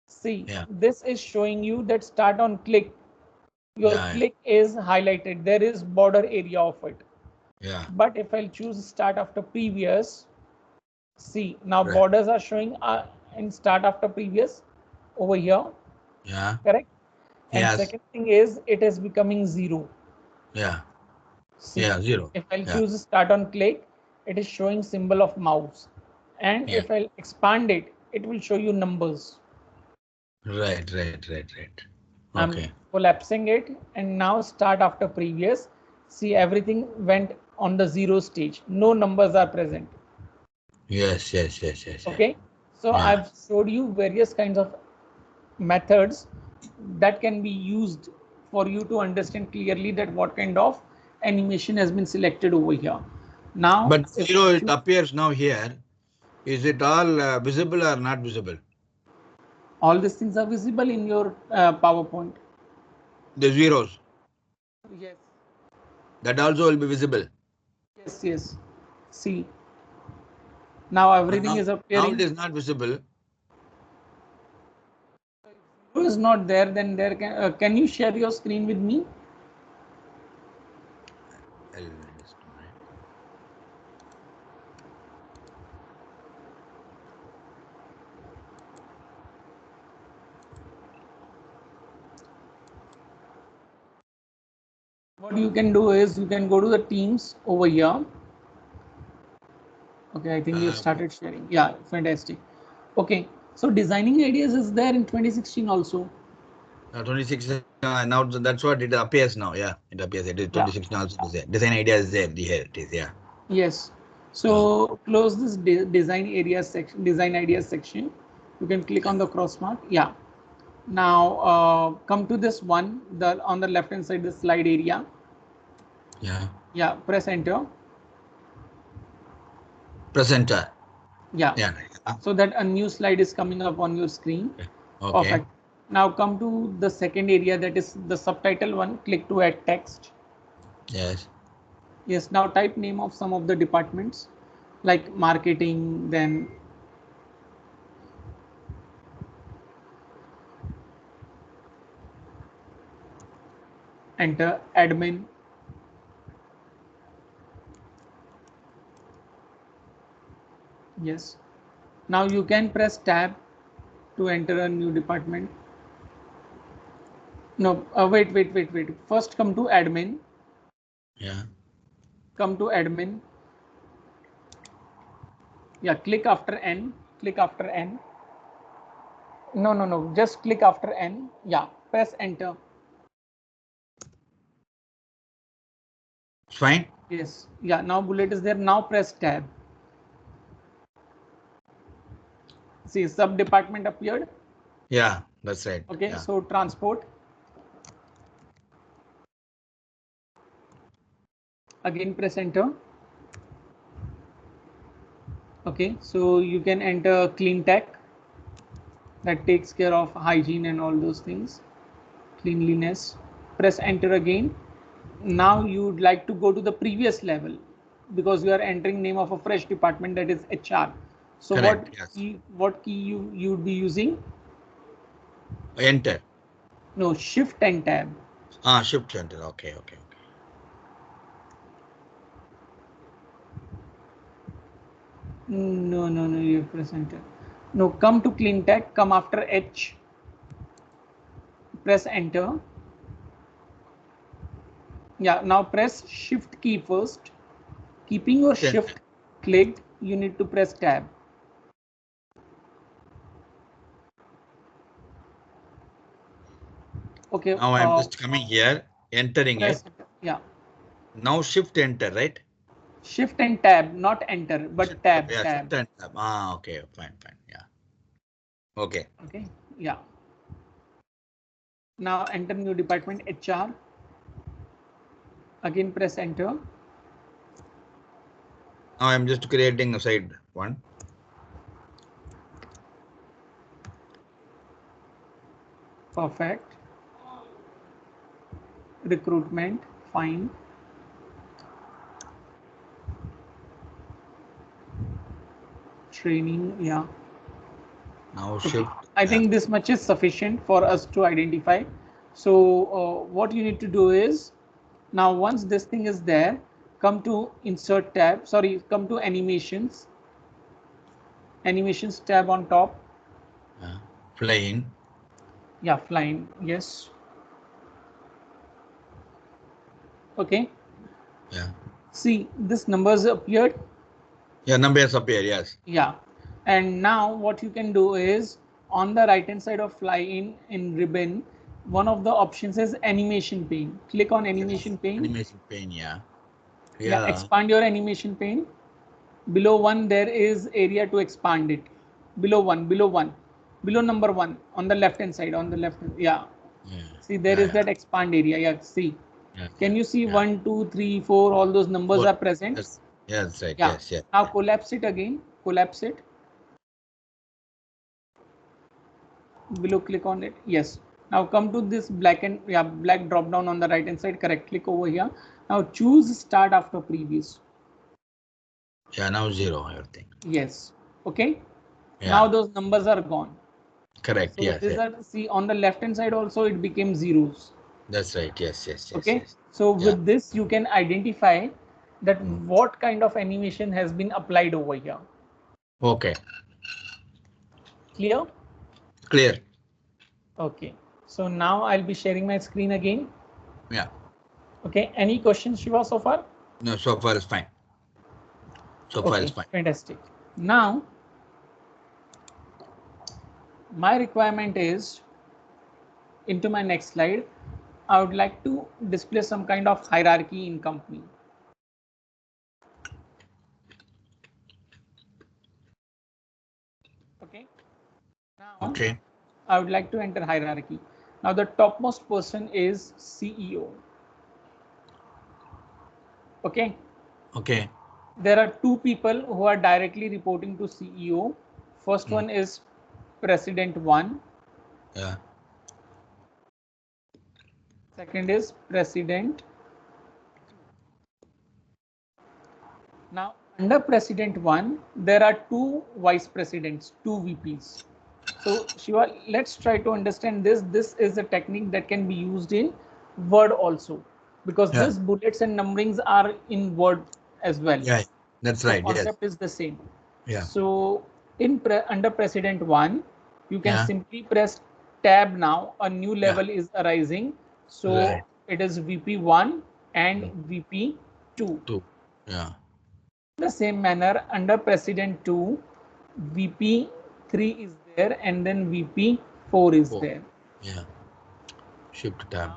see, this is showing you that start on click, your click is highlighted. There is border area of it. Yeah. But if I'll choose start after previous, see, now borders are showing in start after previous over here. Yeah. Correct. And Yes. second thing is it is becoming 0. Yeah. See, Yeah. 0. if I'll Yeah. choose start on click, it is showing symbol of mouse. And Yeah. if I'll expand it, it will show you numbers. Right. Right. Right. Right. I'm Okay. collapsing it, and now start after previous. See, everything went on the zero stage. No numbers are present. Yes, yes, yes, yes, yes. Okay. So Yeah. I've showed you various kinds of methods that can be used for you to understand clearly that what kind of animation has been selected over here. Now, But if zero, it appears now here. Is it all visible or not visible? all these things are visible in your PowerPoint. The zeros. Yes. That also will be visible. Yes, yes. See, now everything Now, is now it appearing. is not visible. Who is not there? Then there can you share your screen with me? I'll just do it. What you can do is you can go to the Teams over here. Okay, I think we have Uh, started sharing. Yeah, fantastic. Okay, so designing ideas is there in 2016 also. 26. Now that's what it appears now. Yeah, it appears. It is Yeah. 2016 also is there. Design idea is there. Here it is. Yeah. Yes. Yeah. So close this design area section, design ideas section. You can click on the cross mark. Yeah. Now come to this one, the on the left hand side, the slide area. Yeah. Yeah. Press enter. Presenter. Yeah. Yeah. So that a new slide is coming up on your screen. Yeah. Okay. Perfect. Now come to the second area, that is the subtitle one. Click to add text. Yes. Yes. Now type name of some of the departments like marketing, then enter admin. Yes. Now you can press tab to enter a new department. No, wait. First come to admin. Yeah. Come to admin. Yeah, click after N. Click after N. No. Just click after N. Yeah, press enter. It's fine. Yes. Yeah, now bullet is there. Now press tab. See, sub department appeared. Yeah, that's right. Okay, Yeah. so transport. Again, press enter. Okay, so you can enter clean tech, that takes care of hygiene and all those things, cleanliness. Press enter again. Now you would like to go to the previous level because you are entering name of a fresh department, that is HR. So Correct. Yes. what key you would be using? Enter. No, shift and tab. Shift enter. Okay. Okay. Okay. No, you press enter. No, come to clean tech, come after H, press enter. Yeah, now press shift key first. Keeping your Enter. shift clicked, you need to press tab. Okay, Now I'm just coming here, entering press it. enter. Yeah, Now shift enter, right? shift and tab, not enter, but Shift, tab, yeah, tab. shift and tab. Okay, fine, fine. Yeah. Okay. Okay, yeah. Now enter new department HR. Again, press enter. Now I'm just creating a side one. Perfect. Recruitment, fine. Training, yeah. Now Okay, shift. I Yeah. think this much is sufficient for us to identify. So what you need to do is, now once this thing is there, come to insert tab, sorry, come to animations, animations tab on top. Flying. Yeah, flying, yes. Okay, Yeah. see this numbers appeared. Yeah, numbers appear. Yes. Yeah, and now what you can do is, on the right hand side of fly in ribbon, one of the options is animation pane. Click on animation pane. Animation pane, yeah. Yeah, expand your animation pane. Below one, there is area to expand it. Below one, below number one on the left hand side, on the left. Yeah. See, there is that expand area. Yeah, see. Can you see 1, 2, 3, 4? All those numbers are present. Yeah, that's right. Yeah. Yes, yes. Now collapse it again. Collapse it. Below, click on it. Yes. Now come to this black drop down on the right hand side. Correct. Click over here. Now choose start after previous. Yeah, now 0 everything. Yes. Okay. Yeah. Now those numbers are gone. Correct. So yes. these are, see, on the left hand side also it became zeros. That's right. Yes, yes, yes. Okay. Yes. So with this you can identify that what kind of animation has been applied over here. Okay. Clear? Clear. Okay. So now I'll be sharing my screen again. Yeah. Okay. Any questions, Shiva, so far? No, so far it's fine. So far it's fine. Fantastic. Now, my requirement is, into my next slide, I would like to display some kind of hierarchy in company. Okay. Now, I would like to enter hierarchy. Now, the topmost person is CEO. Okay. Okay. There are two people who are directly reporting to CEO. First one is President 1. Yeah. Second is President. Now, under President 1, there are two vice presidents, two VPs. So, Shiva, let's try to understand this. This is a technique that can be used in Word also, because these bullets and numberings are in Word as well. Yeah, that's right. The concept is the same. Yeah. So, under President 1, you can simply press tab now. A new level is arising. So, it is VP1 and VP2. Yeah. In the same manner, under President 2, VP3 is there and then VP4 is there. Yeah. Shift tab.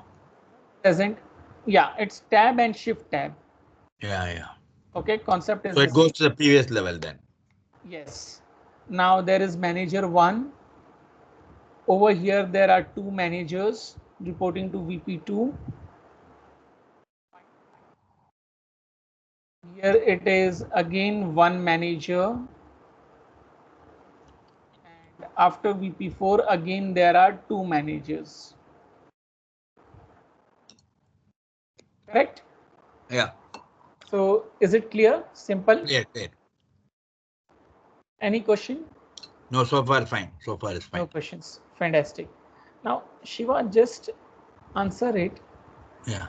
Present, yeah, it's tab and shift tab. Yeah, yeah. Okay, concept is so it goes to the previous level then. Yes. Now there is manager 1. Over here there are two managers reporting to VP2. Here it is again one manager. And after VP4 again there are two managers. Correct? Yeah. So is it clear? Simple? Clear. Any question? No, so far fine. So far it's fine. No questions. Fantastic. Now, Shiva, just answer it. Yeah.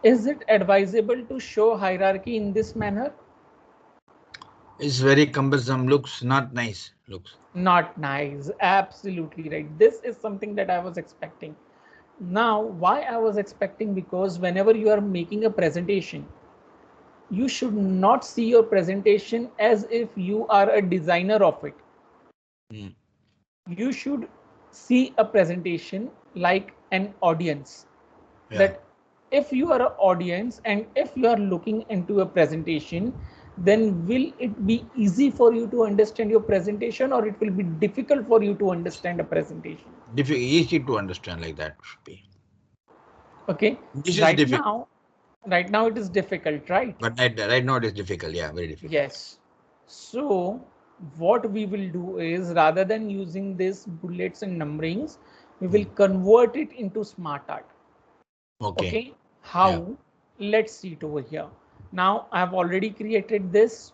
Is it advisable to show hierarchy in this manner? It's very cumbersome. Looks not nice. Looks not nice. Absolutely right. This is something that I was expecting. Now, why I was expecting? Because whenever you are making a presentation, you should not see your presentation as if you are a designer of it. You should see a presentation like an audience. That if you are an audience and if you are looking into a presentation, then will it be easy for you to understand your presentation, or it will be difficult for you to understand a presentation? Easy to understand, like that should be. Okay. Right now it is difficult, right? But right now it is difficult. Yeah, very difficult. Yes. So what we will do is, rather than using these bullets and numberings, we will convert it into smart art. Okay. How? Let's see it over here. Now I have already created this.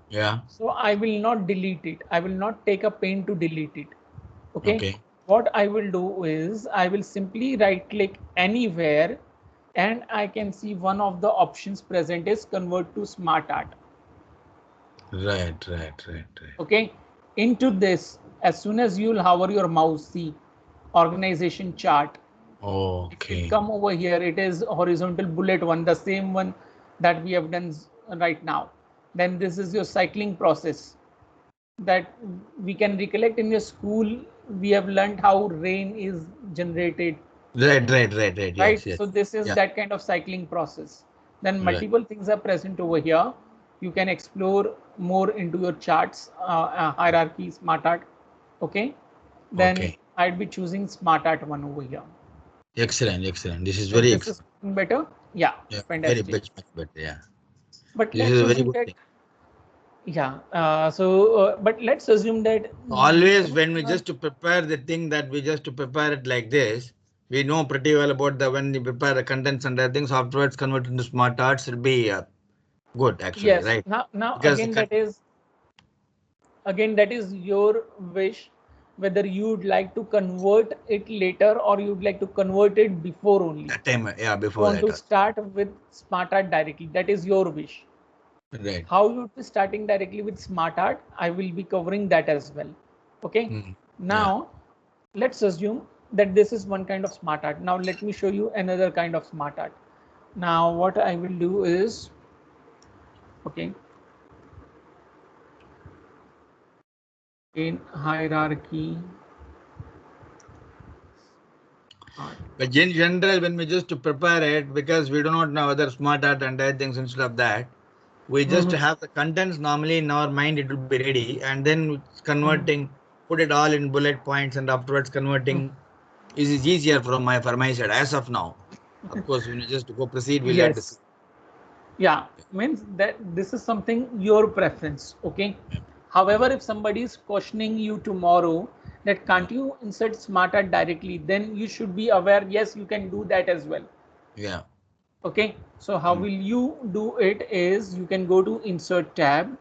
Yeah. So I will not delete it. I will not take a pain to delete it. Okay. What I will do is I will simply right click anywhere and I can see one of the options present is convert to smart art. Right. Okay. Into this, as soon as you'll hover your mouse, see organization chart. Okay. It come over here. It is horizontal bullet one, the same one that we have done right now. Then this is your cycling process that we can recollect in your school. We have learned how rain is generated. Right. Right? Yes, yes. So this is Yeah. that kind of cycling process. Then Right. multiple things are present over here. You can explore more into your charts, hierarchy, smart art. Okay. Then Okay. I'd be choosing smart art one over here. Excellent. This is If very this is excellent. better, yeah, Yeah, very fantastic. much better. Yeah. But This is let's a very assume good that, thing. yeah. But let's assume that Always some of when we our, just to prepare the thing that we just to prepare it like this, we know pretty well about the when we prepare the contents and other things afterwards convert into smart arts will be good actually, yes. right? Now Because the again that is your wish, whether you'd like to convert it later or you'd like to convert it before only. that time, yeah, You before want that to also. start with smart art directly. That is your wish. Right. How you would be starting directly with smart art, I will be covering that as well. Okay. Mm. Yeah. Now let's assume that this is one kind of smart art. Now let me show you another kind of smart art. Now what I will do is, okay, in hierarchy art. But in general, when we just to prepare it, because we do not know other smart art and other things instead of that, we just Mhm, have the contents normally in our mind, it will be ready, and then mhm, converting, put it all in bullet points, and afterwards mhm. converting is easier from my side as of now. Of course, when you just go proceed, we'll have to see. Yes. Yeah, means that this is something your preference. Okay. Yeah. However, Mm. if somebody is questioning you tomorrow that Yeah. can't you insert smart art directly, then you should be aware, yes, you can do that as well. Yeah. Okay. So how Mm. will you do it is you can go to insert tab.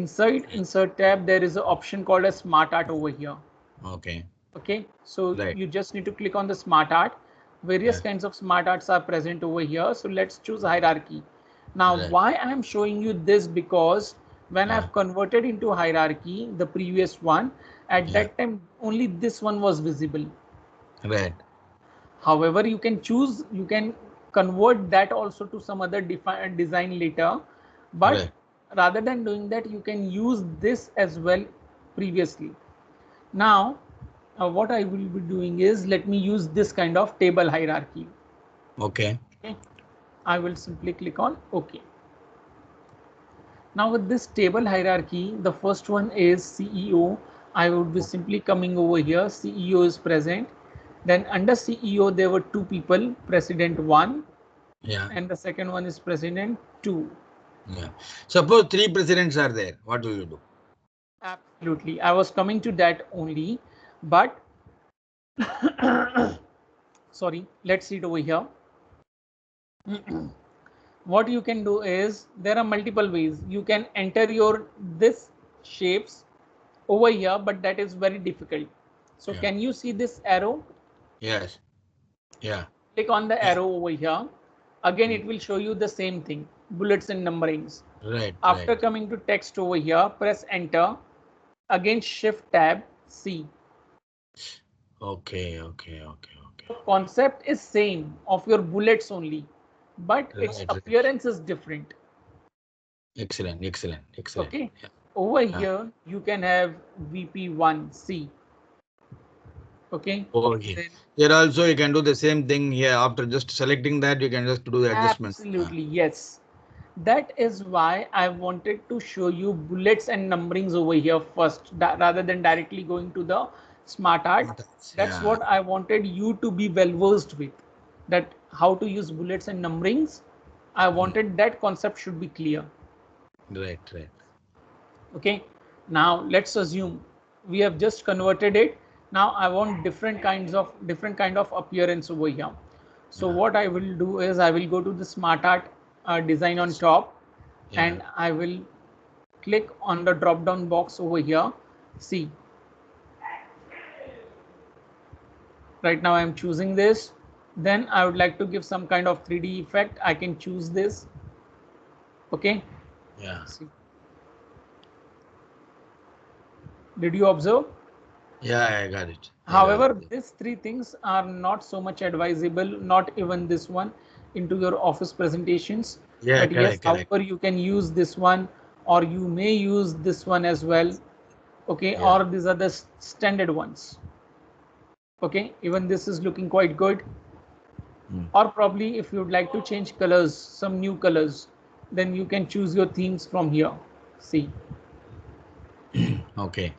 Inside Okay. insert tab, there is an option called as smart art over here. Okay. Okay, so Right. you just need to click on the smart art. Various Yeah. kinds of smart arts are present over here. So let's choose hierarchy. Now, Right. why I am showing you this, because when Yeah. I've converted into hierarchy, the previous one, at Yeah. that time only this one was visible. Right. However, you can choose, you can convert that also to some other design later. But Right. rather than doing that, you can use this as well previously. Now, what I will be doing is, let me use this kind of table hierarchy. Okay. Okay. I will simply click on OK. Now with this table hierarchy, the first one is CEO. I would be simply coming over here. CEO is present. Then under CEO, there were two people, President 1 Yeah. and the second one is President 2. Yeah. Suppose three presidents are there. What will you do? Absolutely. I was coming to that only. But sorry, let's see it over here. What you can do is there are multiple ways you can enter your this shapes over here, but that is very difficult. So Yeah. can you see this arrow? Yes. Yeah. Click on the Yeah. arrow over here. Again, Mm. it will show you the same thing, bullets and numberings. Right. After Right. coming to text over here, press enter. Again, shift tab C. Okay. The concept is same of your bullets only, but its Right. appearance is different. Excellent. Okay, Yeah. over Yeah. here you can have VP1C. Okay, Okay. then Here also you can do the same thing here. After just selecting that, you can just do the adjustment. absolutely yes. That is why I wanted to show you bullets and numberings over here first, rather than directly going to the smart art. That's Yeah. what I wanted you to be well versed with. That how to use bullets and numberings. I Mm. wanted that concept should be clear. Right. Okay, now let's assume we have just converted it. Now I want different kind of appearance over here. So Yeah. what I will do is I will go to the smart art design on top, Yeah. and I will click on the drop down box over here. See, right now I am choosing this. Then I would like to give some kind of 3D effect. I can choose this. Okay, Yeah. see, did you observe? Yeah. I got it. There are. However, these three things are not so much advisable, not even this one, into your office presentations. Yeah. But yes, Correct. however, you can use this one, or you may use this one as well. Okay, Yeah. or these are the standard ones. Okay, even this is looking quite good. Or probably if you'd like to change colors, some new colors, then you can choose your themes from here. See. Okay.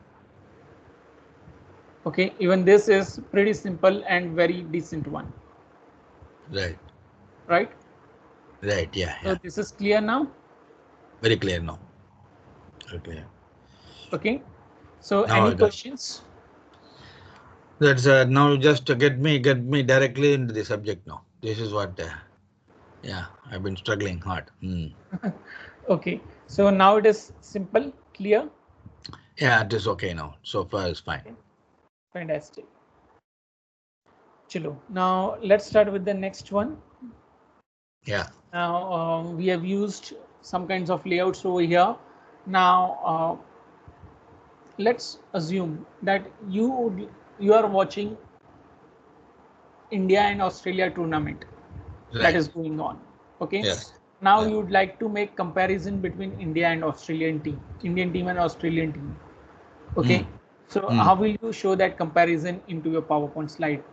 Okay, even this is pretty simple and very decent one. Right. Right. Right. Yeah. So Yeah. this is clear now. Very clear now. Okay. Okay. So Now any questions? that's now just to get me directly into the subject now. This is what. Yeah, I've been struggling hard. Okay. So now it is simple, clear. Yeah, it is okay now. So far, it's fine. Okay. Fantastic. Chalo. Now let's start with the next one. Yeah. Now we have used some kinds of layouts over here. Now let's assume that you are watching India and Australia tournament that Right. is going on. Okay. Yes. Now Yeah. you would like to make comparison between India and Indian team and Australian team. Okay. So how will you show that comparison into your PowerPoint slide?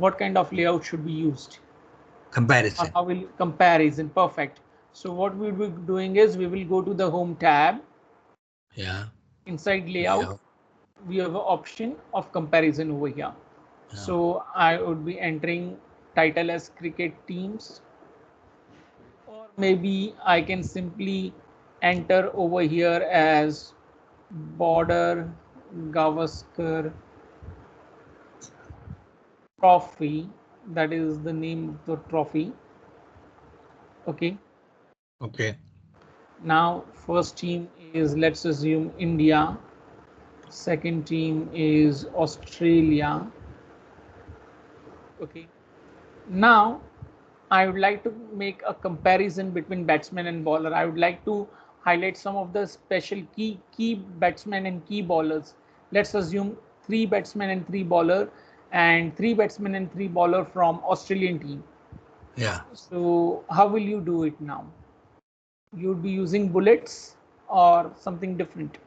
What kind of layout should be used? Or Comparison. how will comparison? Perfect. So what we will be doing is we will go to the home tab. Yeah. Inside layout, Layout. we have an option of comparison over here. Yeah. So I would be entering title as cricket teams, or maybe I can simply enter over here as border Gavaskar trophy. That is the name of the trophy. Okay. Okay. Now first team is, let's assume, India. Second team is Australia. Okay. Now I would like to make a comparison between batsman and bowler. I would like to highlight some of the special key batsmen and key bowlers. Let's assume three batsmen and three bowler, and three batsmen and three bowler from Australian team. Yeah. So how will you do it now? You would be using bullets or something different?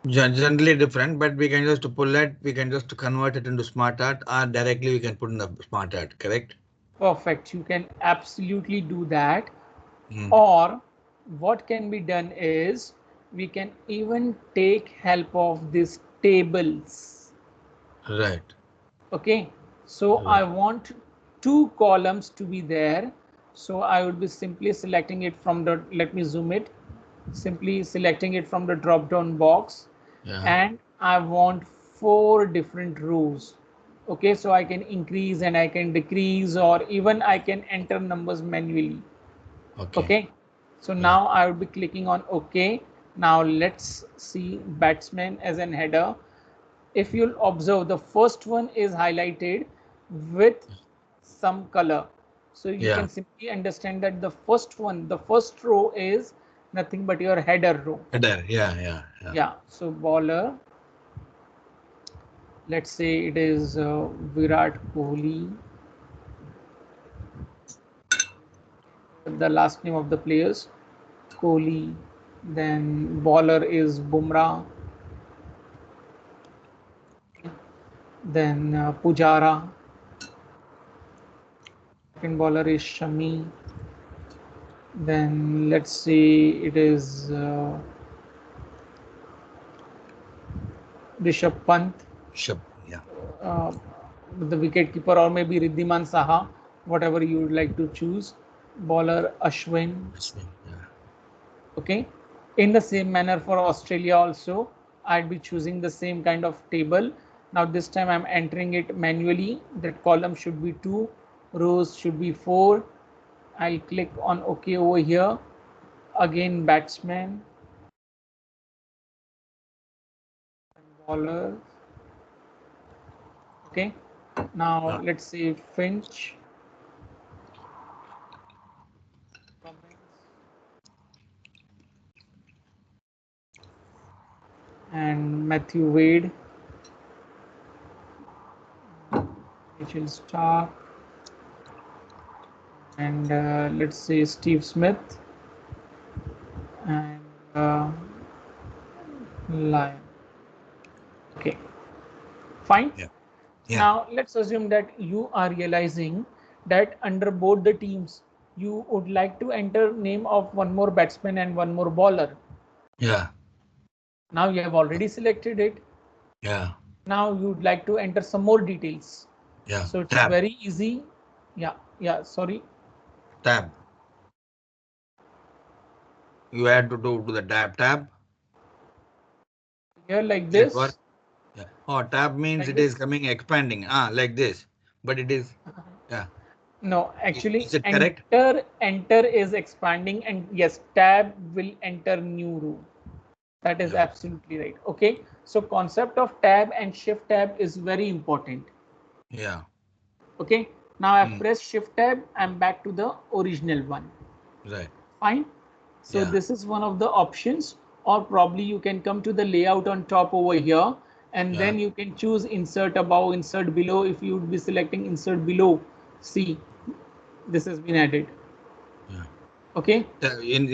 Generally different, but we can just pull it. We can just convert it into smart art, or directly we can put in the smart art. Correct. Perfect. You can absolutely do that. Mm. Or what can be done is we can even take help of these tables. Right. Okay. So I Right. want two columns to be there. So I would be simply selecting it from the, let me zoom it, simply selecting it from the drop down box, Yeah. and I want four different rows. Okay, so I can increase and I can decrease, or even I can enter numbers manually. Okay. Okay, so Yeah. now I will be clicking on OK. Now let's see batsman as an header. If you'll observe, the first one is highlighted with some color, so you Yeah. can simply understand that the first one, the first row is nothing but your header row. There. Yeah. Yeah. Yeah. Yeah, so bowler, let's say it is Virat Kohli, the last name of the players, Kohli. Then bowler is Bumrah. Then Pujara. Second bowler is Shami. Then let's see, it is Rishabh Pant, Sure. Yeah. uh, the wicket keeper, or maybe Riddhiman Saha, whatever you would like to choose. Bowler Ashwin. Yeah. Okay. In the same manner for Australia also, I'd be choosing the same kind of table. Now this time I'm entering it manually. That column should be 2, rows should be 4. I'll click on OK over here. Again batsman, bowler. Okay. Now Yeah. let's say Finch, and Matthew Wade, Mitchell Stark, and let's say Steve Smith, and Lyon. Okay, fine. Yeah. Yeah. Now let's assume that you are realizing that under both the teams, you would like to enter name of one more batsman and one more bowler. Yeah. Now you have already selected it. Yeah. Now you'd like to enter some more details. Yeah. So it's Tab. very easy. Yeah, sorry. Tab. You had to do the tab. Here like Will it work? this, Yeah. Oh, tab means like it is this. coming expanding. Like this. But it is, yeah. No, actually Is it correct? enter is expanding, and yes, tab will enter new row. That is Yeah. absolutely right. Okay. So concept of tab and shift tab is very important. Yeah. Okay. Now I Mm. press shift tab. I'm back to the original one. Right. Fine. So Yeah. this is one of the options, or probably you can come to the layout on top over here, and Yeah. then you can choose insert above, insert below. If you would be selecting insert below, see, this has been added. Yeah. Okay.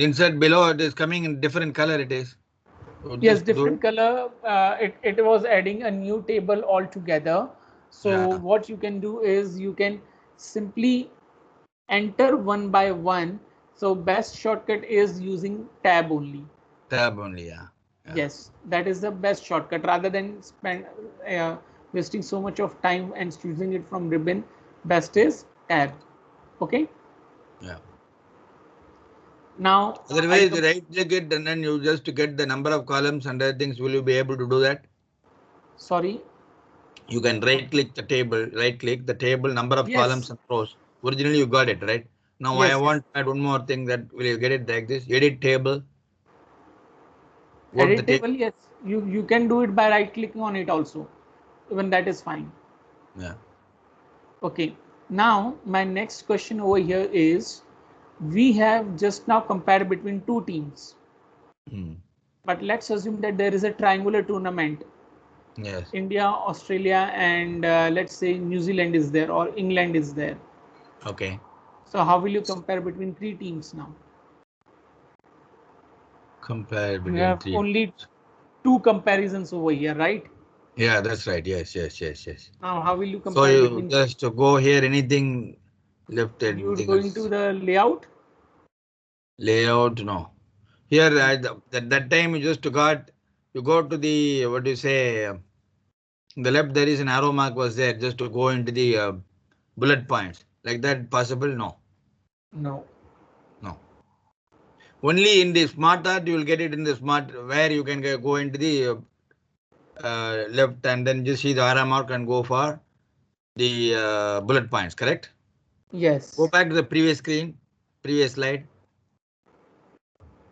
Insert below, it is coming in different color. It is. So Yes, just do it. different color. It was adding a new table altogether. So Yeah. what you can do is you can simply enter one by one. So best shortcut is using tab only. Tab only. Yeah. Yeah. Yes, that is the best shortcut rather than spend uh, wasting so much of time and choosing it from ribbon. Best is tab. Okay. Yeah. Now I Otherwise, you come. right click it and then you just get the number of columns and other things. Will you be able to do that? Sorry. You can right click the table, number of columns Yes. and rows. Originally, you got it, right? Now, I Yes. Yes. want to add one more thing that will you get it like this? Edit table. Go to the table. Editable, yes. You can do it by right clicking on it also. Even that is fine. Yeah. Okay. Now my next question over here is, we have just now compared between two teams, Hmm. but let's assume that there is a triangular tournament. Yes. India, Australia, and let's say New Zealand is there, or England is there. Okay. So how will you compare between three teams now? Compare You between have three. only two comparisons over here, right? Yeah, that's right. Yes, yes, yes, yes. Now how will you So compare you between three? just to go here, anything left, You would anything go into else. the layout. Layout, no. Here, that time you just got, you go to the, what do you say, the left, there is an arrow mark was there just to go into the bullet points. Like that possible? No. No. No. Only in the smart art, you will get it in the smart, where you can go into the left and then just see the arrow mark and go for the bullet points, correct? Go Yes. back to the previous screen, previous slide.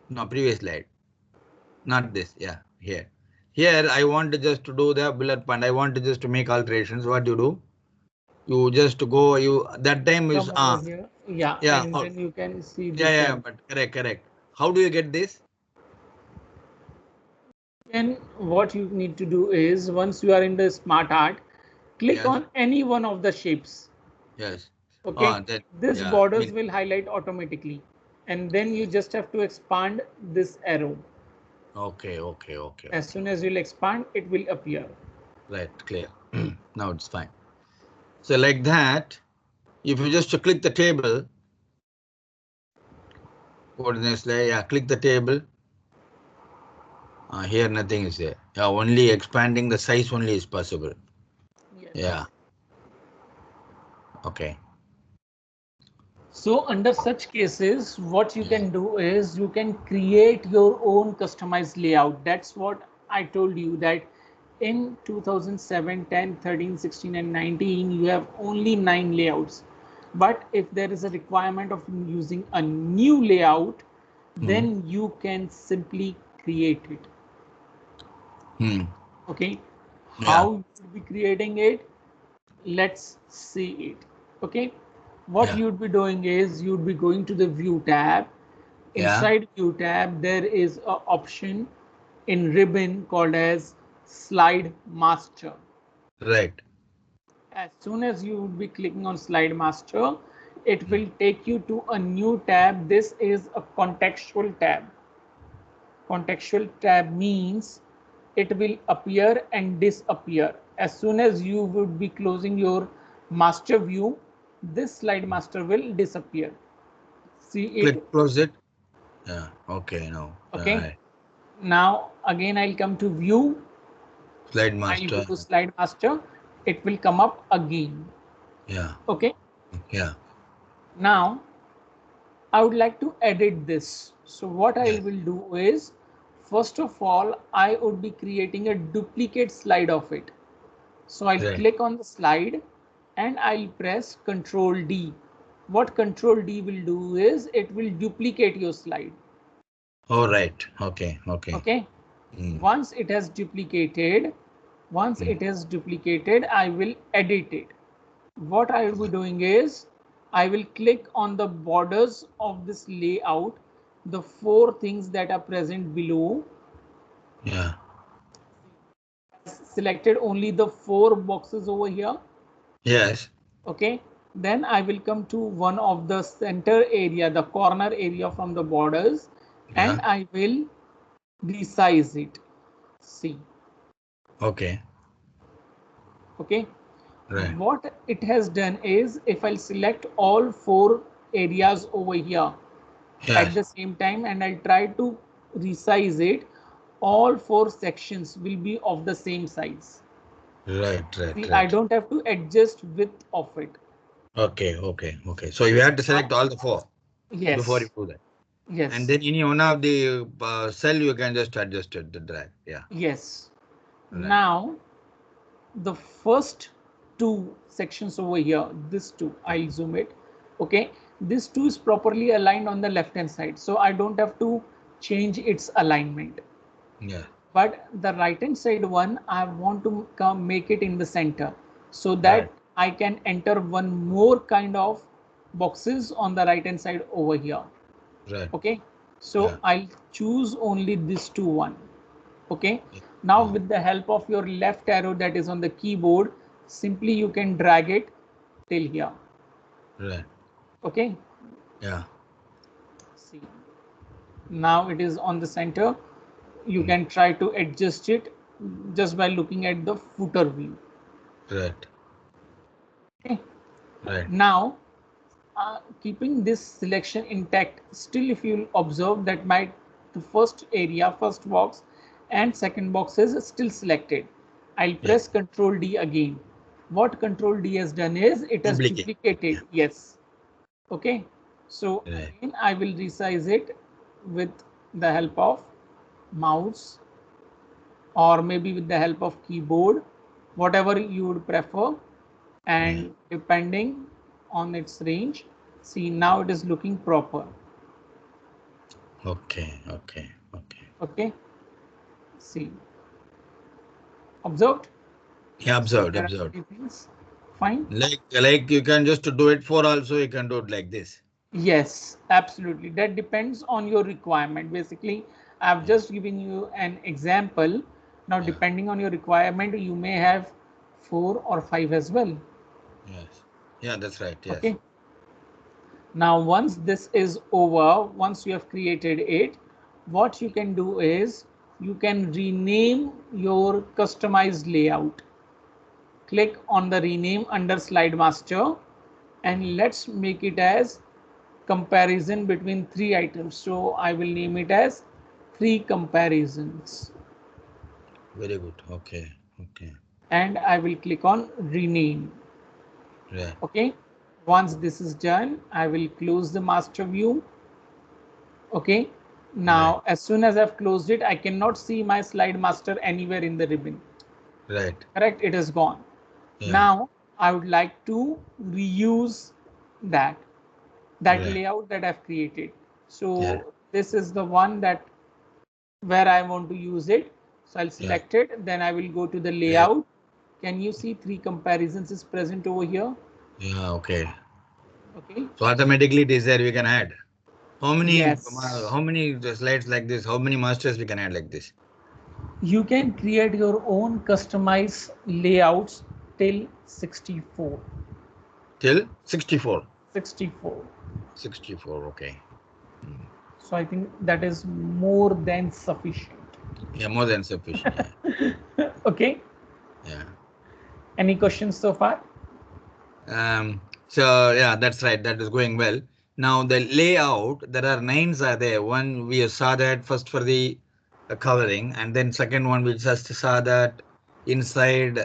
No, previous slide. Not this. Yeah, here. Here, I want to just to do the bullet point. I want to just to make alterations. What you do? You just go. You that time is Come over here. Yeah, yeah. and then you can see Yeah, this yeah. arrow. But correct, correct. How do you get this? And what you need to do is, once you are in the smart art, click Yes, on any one of the shapes. yes. Okay, That this yeah. I borders mean, will highlight automatically, and then you just have to expand this arrow. okay, okay, okay, As okay. soon as you'll expand, it will appear. Right, clear. Now it's fine. So like that, if you just to click the table, go to the next slide. Yeah, click the table. Here nothing is there. Yeah, only expanding the size only is possible. Yes. Yeah. Okay. So under such cases, what you Yeah. can do is you can create your own customized layout. That's what I told you, that in 2007, 10, 13, 16 and 19, you have only 9 layouts. But if there is a requirement of using a new layout, Hmm. then you can simply create it. Hmm. Okay. Yeah. How you would be creating it? Let's see it. Okay, what Yeah. you'd be doing is you'd be going to the view tab. Yeah. Inside view tab there is a option in ribbon called as slide master. Right. As soon as you would be clicking on slide master, it Hmm. will take you to a new tab. This is a contextual tab. Contextual tab means it will appear and disappear. As soon as you would be closing your master view, this slide master will disappear. See it? Click close it. Yeah. Okay. Now. Okay. Right. Now again I'll come to view. Slide I'll go master. to slide master. It will come up again. Yeah. Okay. Yeah. Now I would like to edit this. So what I Yes. will do is, first of all, I would be creating a duplicate slide of it. So I'll Right. click on the slide and I'll press Control D. What Control D will do is it will duplicate your slide. All right. Okay. Okay. Okay. Mm. Once Mm. it has duplicated, I will edit it. What I will be doing is I will click on the borders of this layout, the four things that are present below. Yeah. Selected only the four boxes over here. Yes. Okay, then I will come to one of the center area, the corner area from the borders, and Yeah. I will resize it. See, Okay. okay, Right. what it has done is if I'll select all four areas over here at Yes. the same time and I'll try to resize it, all four sections will be of the same size. Right. Right. See, I Right. don't have to adjust width of it. Okay. Okay. Okay. So you have to select Now, all the four before you yes, do that. And yes, then any one of the cell you can just adjust it, the drag. Yeah. yes. Right. Now, the first two sections over here, this two, I'll zoom it. Okay, this two is properly aligned on the left hand side, so I don't have to change its alignment. Yeah. But the right hand side one, I want to come make it in the center so Right. that I can enter one more kind of boxes on the right hand side over here. Right. Okay, so Yeah. I'll choose only this two one. Okay, Yeah. now Yeah. with the help of your left arrow that is on the keyboard, simply you can drag it till here. Right. Okay, Yeah. see, now it is on the center. You Mm. can try to adjust it just by looking at the footer view. Right. Okay, Right. now keeping this selection intact, still if you observe that my the first area, first box and second box is still selected. I'll Yeah. press Control D again. What Control D has done is it has Duplicate. Yeah. duplicated. Yes. Okay. So Right. again, I will resize it with the help of mouse or maybe with the help of keyboard, whatever you would prefer. Yeah. And depending on its range, see now it is looking proper. Okay. Okay. Okay. Okay, see, observed. Yeah. So Observed. there are Observed. three things. Fine. Like you can just do it for also you can do it like this. Yes, absolutely. That depends on your requirement. Basically, I've Yeah. just given you an example. Now, Yeah. depending on your requirement, you may have four or five as well. Yes. Yeah. That's right. Yes. Okay. Now, once this is over, once you have created it, what you can do is you can rename your customized layout. Click on the rename under slide master and let's make it as comparison between three items. So I will name it as three comparisons Very good. Okay. Okay. and I will click on rename. Right. Okay. Once this is done, I will close the master view. Okay. Right. Now, as soon as I've closed it, I cannot see my slide master anywhere in the ribbon. Right. Correct? It is gone. Yeah. Now, I would like to reuse that Right. layout that I've created. Yeah. So this is the one that where I want to use it. So I'll Yeah. select it. Then I will go to the Yeah. layout. Can you see three comparisons is present over here? Yeah. Okay. Okay. So automatically it is there. We can add. Yes. How many slides like this? How many masters we can add like this? You can create your own customized layouts till 64. Till 64. 64. 64. Okay. Mm. So I think that is more than sufficient. Yeah, more than sufficient. Yeah. Okay. Yeah. Any questions so far? So yeah, that's right. That is going well. Now the layout, there are names are there. One we saw that first for the covering, and then second one we just saw that inside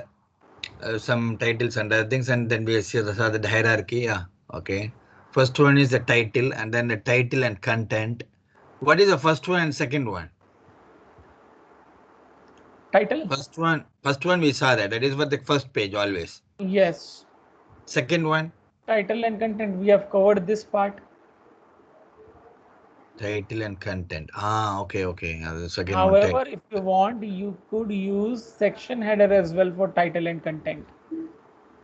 some titles and other things, and then we saw the hierarchy. Yeah, okay. First one is the title, and then the title and content. What is the first one and second one? Title? First one we saw that. That is for the first page always. Yes. Second one, Title and content. We have covered this part. title and content. Ah, okay, okay. The second one, However, title. if you want, you could use section header as well for title and content.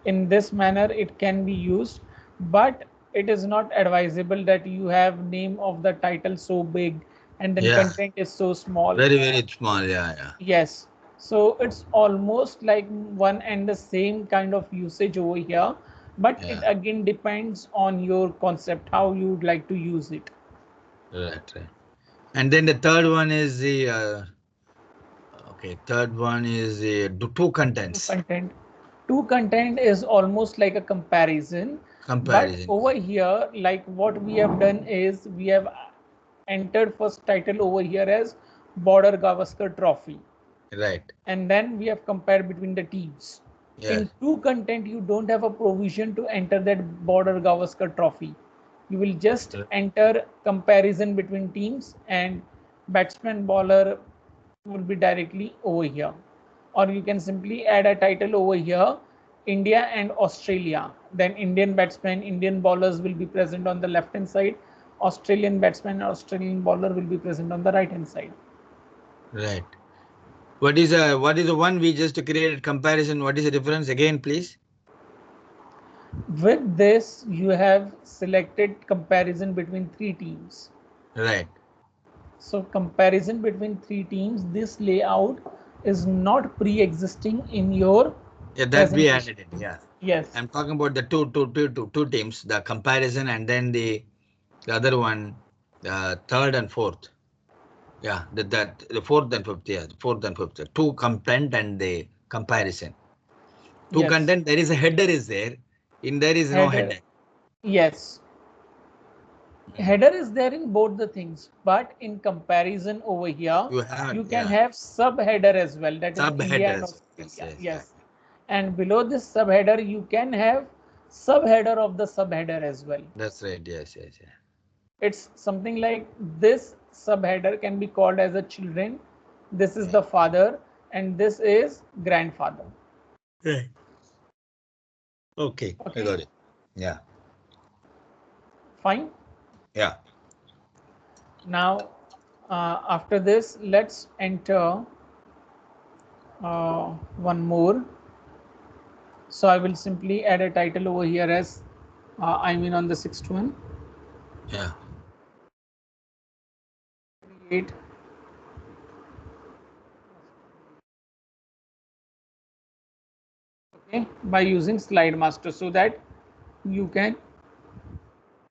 In this manner, it can be used, but it is not advisable that you have name of the title so big and then Yeah, content is so small. very, very small. Yeah, yeah, Yes. So it's almost like one and the same kind of usage over here, but it yeah. again depends on your concept, how you would like to use it. Right, right. And then the third one is the okay. Third one is the two To contents content. To content is almost like a comparison, but comparison. over here, like what we have done is we have entered first title over here as Border Gavaskar Trophy, Right. and then we have compared between the teams. Yes. In true content, you don't have a provision to enter that Border Gavaskar Trophy. You will just enter comparison between teams, and batsman bowler will be directly over here. Or you can simply add a title over here, India and Australia. Then Indian batsmen, Indian bowlers will be present on the left hand side. Australian batsman, Australian bowler will be present on the right hand side. Right. What is the one we just created comparison? What is the difference again, please? With this, you have selected comparison between three teams. Right. So comparison between three teams, this layout is not pre-existing in your Yeah, that we presentation. added it. Yeah. Yes, I'm talking about the two teams, the comparison, and then the other one, the third and fourth. Yeah, that the fourth and fifth. Yeah, fourth and fifth. Two content and the comparison. Two yes. content. There is a header is there. In there is no Header, header. yes. Mm. Header is there in both the things, but in comparison over here, You have you can yeah have subheader as well. That is India and subheaders. Yes, Australia. yes, yeah. Yes, and below this subheader, you can have subheader of the subheader as well. That's right. Yes, yes, yeah. It's something like this subheader can be called as a children. This is Right. the father, and this is grandfather. Right. Okay, I Okay, got it. Yeah, fine. yeah, Now, after this, let's enter one more. So I will simply add a title over here as I mean on the sixth one. yeah. Create, okay, by using slide master so that you can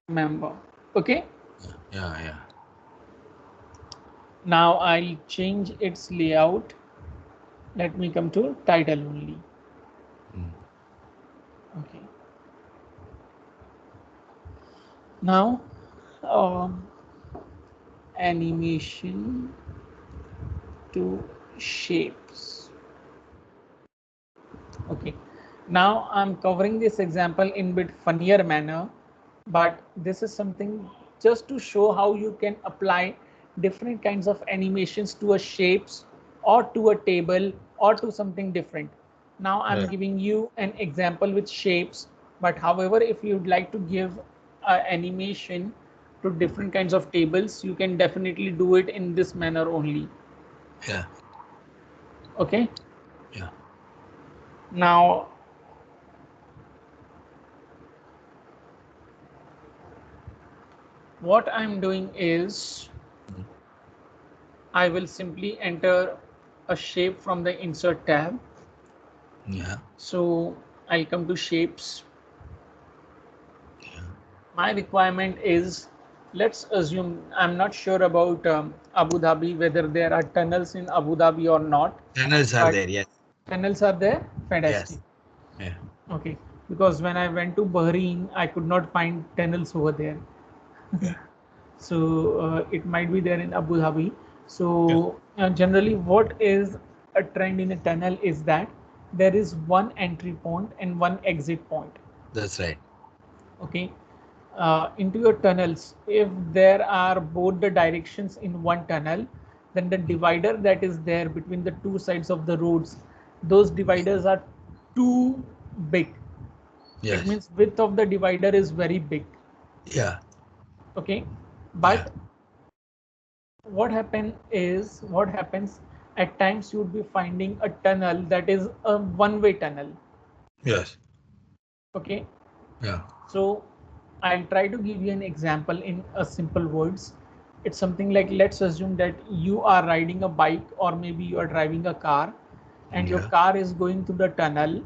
remember. Okay. Yeah, yeah, yeah. Now I'll change its layout. Let me come to title only. Mm. Okay. Now, um, animation to shapes. Okay. Now I'm covering this example in bit funnier manner, but this is something just to show how you can apply different kinds of animations to a shapes or to a table or to something different. Now I'm Right. giving you an example with shapes, but however, if you'd like to give animation to different kinds of tables, you can definitely do it in this manner only. Yeah, Okay. yeah. Now what I'm doing is Mm. I will simply enter a shape from the insert tab. Yeah, So I'll come to shapes. yeah. My requirement is let's assume, I'm not sure about Abu Dhabi, whether there are tunnels in Abu Dhabi or not, Tunnels are but there. Yes. tunnels are there. Fantastic. Yes. Yeah. Okay, because when I went to Bahrain, I could not find tunnels over there. Yeah. So it might be there in Abu Dhabi. Yeah. So generally, what is a trend in a tunnel is that there is one entry point and one exit point. That's right. Okay, into your tunnels, if there are both the directions in one tunnel, then the divider that is there between the two sides of the roads, those dividers are too big. It Yes. means width of the divider is very big. Yeah. Okay, Yeah. but what happens at times you would be finding a tunnel that is a one-way tunnel. Yes. Okay, Yeah. so I'll try to give you an example in a simple words. It's something like, let's assume that you are riding a bike or maybe you are driving a car and your Yeah. car is going through the tunnel.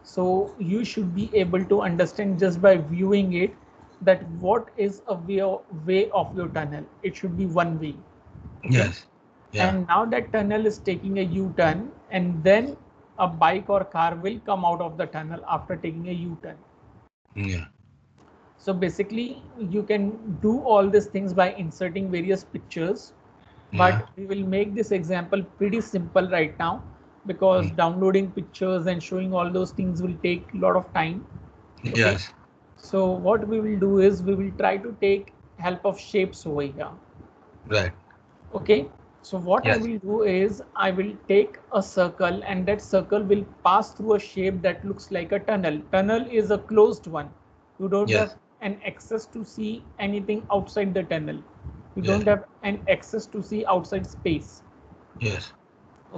So you should be able to understand just by viewing it that what is a way of your tunnel. It should be one way. Okay, Yes. Yeah. and now that tunnel is taking a U-turn, and then a bike or car will come out of the tunnel after taking a U-turn. Yeah. So basically, you can do all these things by inserting various pictures, Yeah. but we will make this example pretty simple right now because Mm. downloading pictures and showing all those things will take a lot of time. Okay, Yes. so what we will do is we will try to take help of shapes over here. Right. Okay, so what I Yes. will do is I will take a circle and that circle will pass through a shape that looks like a tunnel. Tunnel is a closed one. You don't have Yes. an access to see anything outside the tunnel. You don't Yes. have an access to see outside space. Yes.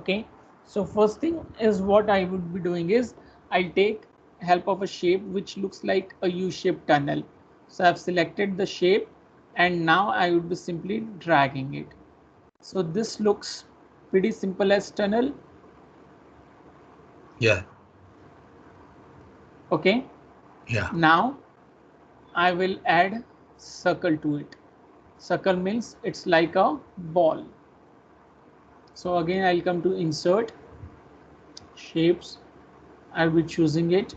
Okay, so first thing is what I would be doing is I'll take help of a shape which looks like a U-shaped tunnel. So I've selected the shape and now I would be simply dragging it. So this looks pretty simple as tunnel. Yeah. Okay, Yeah. now I will add circle to it. Circle means it's like a ball. So again I'll come to insert shapes. I'll be choosing it.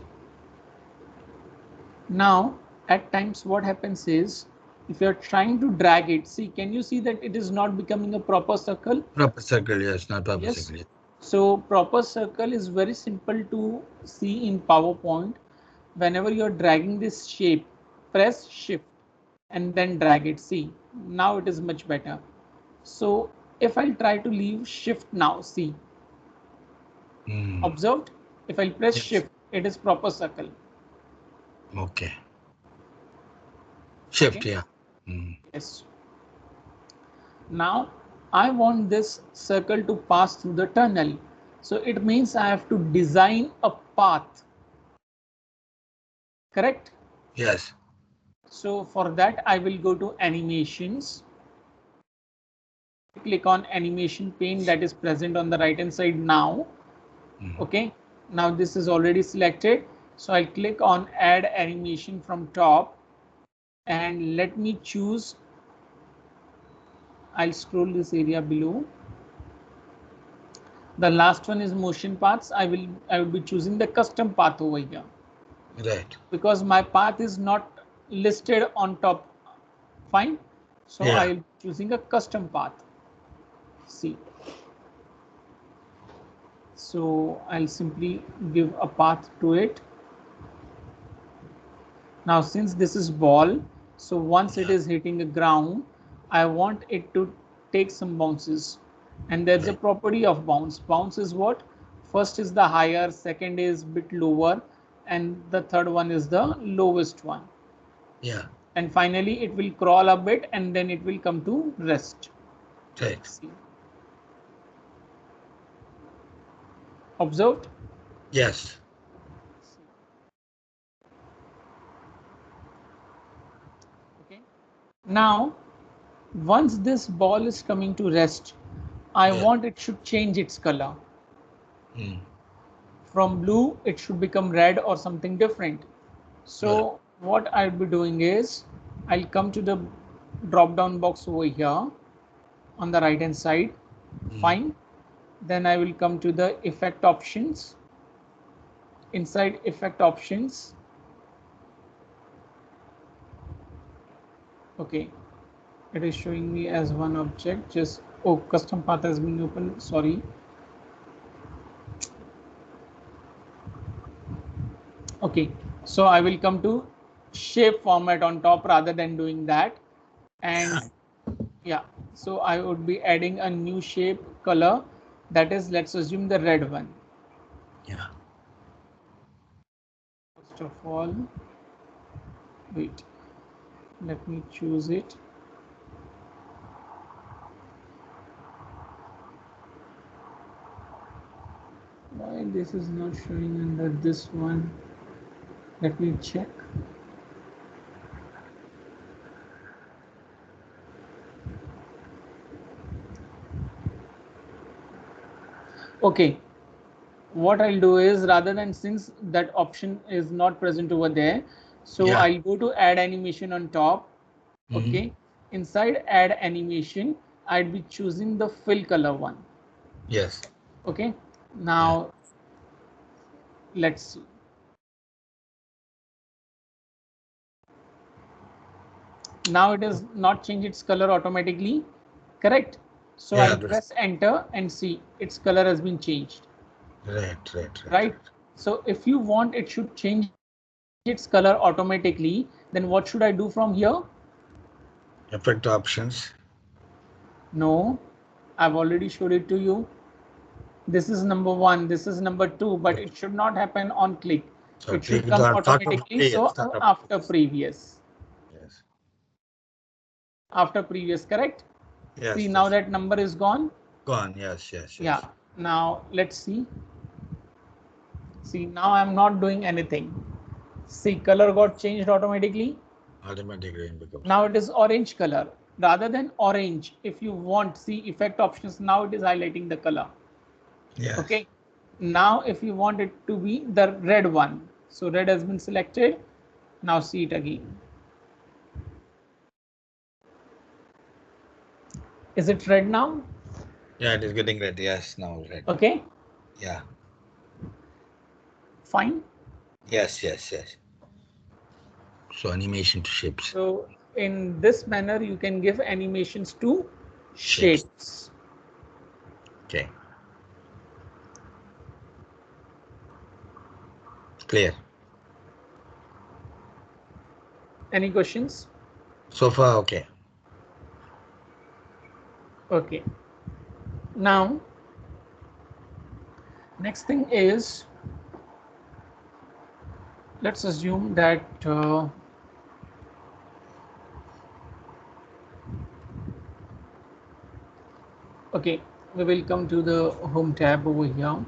Now at times what happens is if you're trying to drag it, see, can you see that it is not becoming a proper circle? Proper circle. Yes. Not proper Yes. circle. Yes. So proper circle is very simple to see in PowerPoint. Whenever you're dragging this shape, press shift and then drag it. See, now it is much better. So if I'll try to leave shift now, see, Mm. observed, if I'll press Yes. shift, it is proper circle. Okay. Shift. Okay, Yeah. Mm. yes. Now I want this circle to pass through the tunnel. So it means I have to design a path, correct? Yes. So for that, I will go to animations, click on animation pane that is present on the right hand side now. Mm. Okay, now this is already selected. So I'll click on add animation from top and let me choose. I'll scroll this area below. The last one is motion paths. I will be choosing the custom path over here Right. because my path is not listed on top. Fine. So Yeah. I'll be choosing a custom path. See. So I'll simply give a path to it. Now since this is ball, so once it Yeah. is hitting the ground, I want it to take some bounces. And there's a Right. property of bounce. Bounce is what? First is the higher, second is bit lower, and the third one is the lowest one. Yeah. And finally it will crawl a bit and then it will come to rest. Right. See. Observed? Yes. Okay. Now once this ball is coming to rest, I Yeah. want it should change its color. Mm. From blue, it should become red or something different. Yeah. So what I'll be doing is I'll come to the drop down box over here on the right hand side. Fine. Then I will come to the effect options. Inside effect options. Okay. It is showing me as one object. Just, oh, custom path has been opened. Sorry. Okay. So I will come to shape format on top rather than doing that. And yeah, so I would be adding a new shape color, that is, let's assume the red one. Yeah. First of all, wait, let me choose it. Why this is not showing under this one? Let me check. Okay, what I'll do is, rather than, since that option is not present over there, so I'll go to add animation on top. Okay, inside add animation, I'd be choosing the fill color one. Yes. Okay, now let's see. Now it is not change its color automatically, correct? So I'll press enter and see its color has been changed. Right. So if you want it should change its color automatically, then what should I do from here? Effect options. No, I've already showed it to you. This is number one, this is number two, but it should not happen on click. So it should come automatically. So after previous. Yes. After previous, correct? Yes. See, now that number is gone. Gone. Yes. Yes. Yeah. Now let's see. See, now I'm not doing anything. See, color got changed automatically. Automatic green becomes. Now it is orange color. Rather than orange, if you want, see effect options, now it is highlighting the color. Yes. Okay. Now if you want it to be the red one, so red has been selected. Now see it again. Is it red now? Yeah, it is getting red. Yes, now red. Okay. Yeah. Fine. Yes. Yes. Yes. So animation to shapes. So in this manner, you can give animations to shapes. Okay. Clear. Any questions? So far, okay. Okay. Now, next thing is, let's assume that okay, we will come to the home tab over here,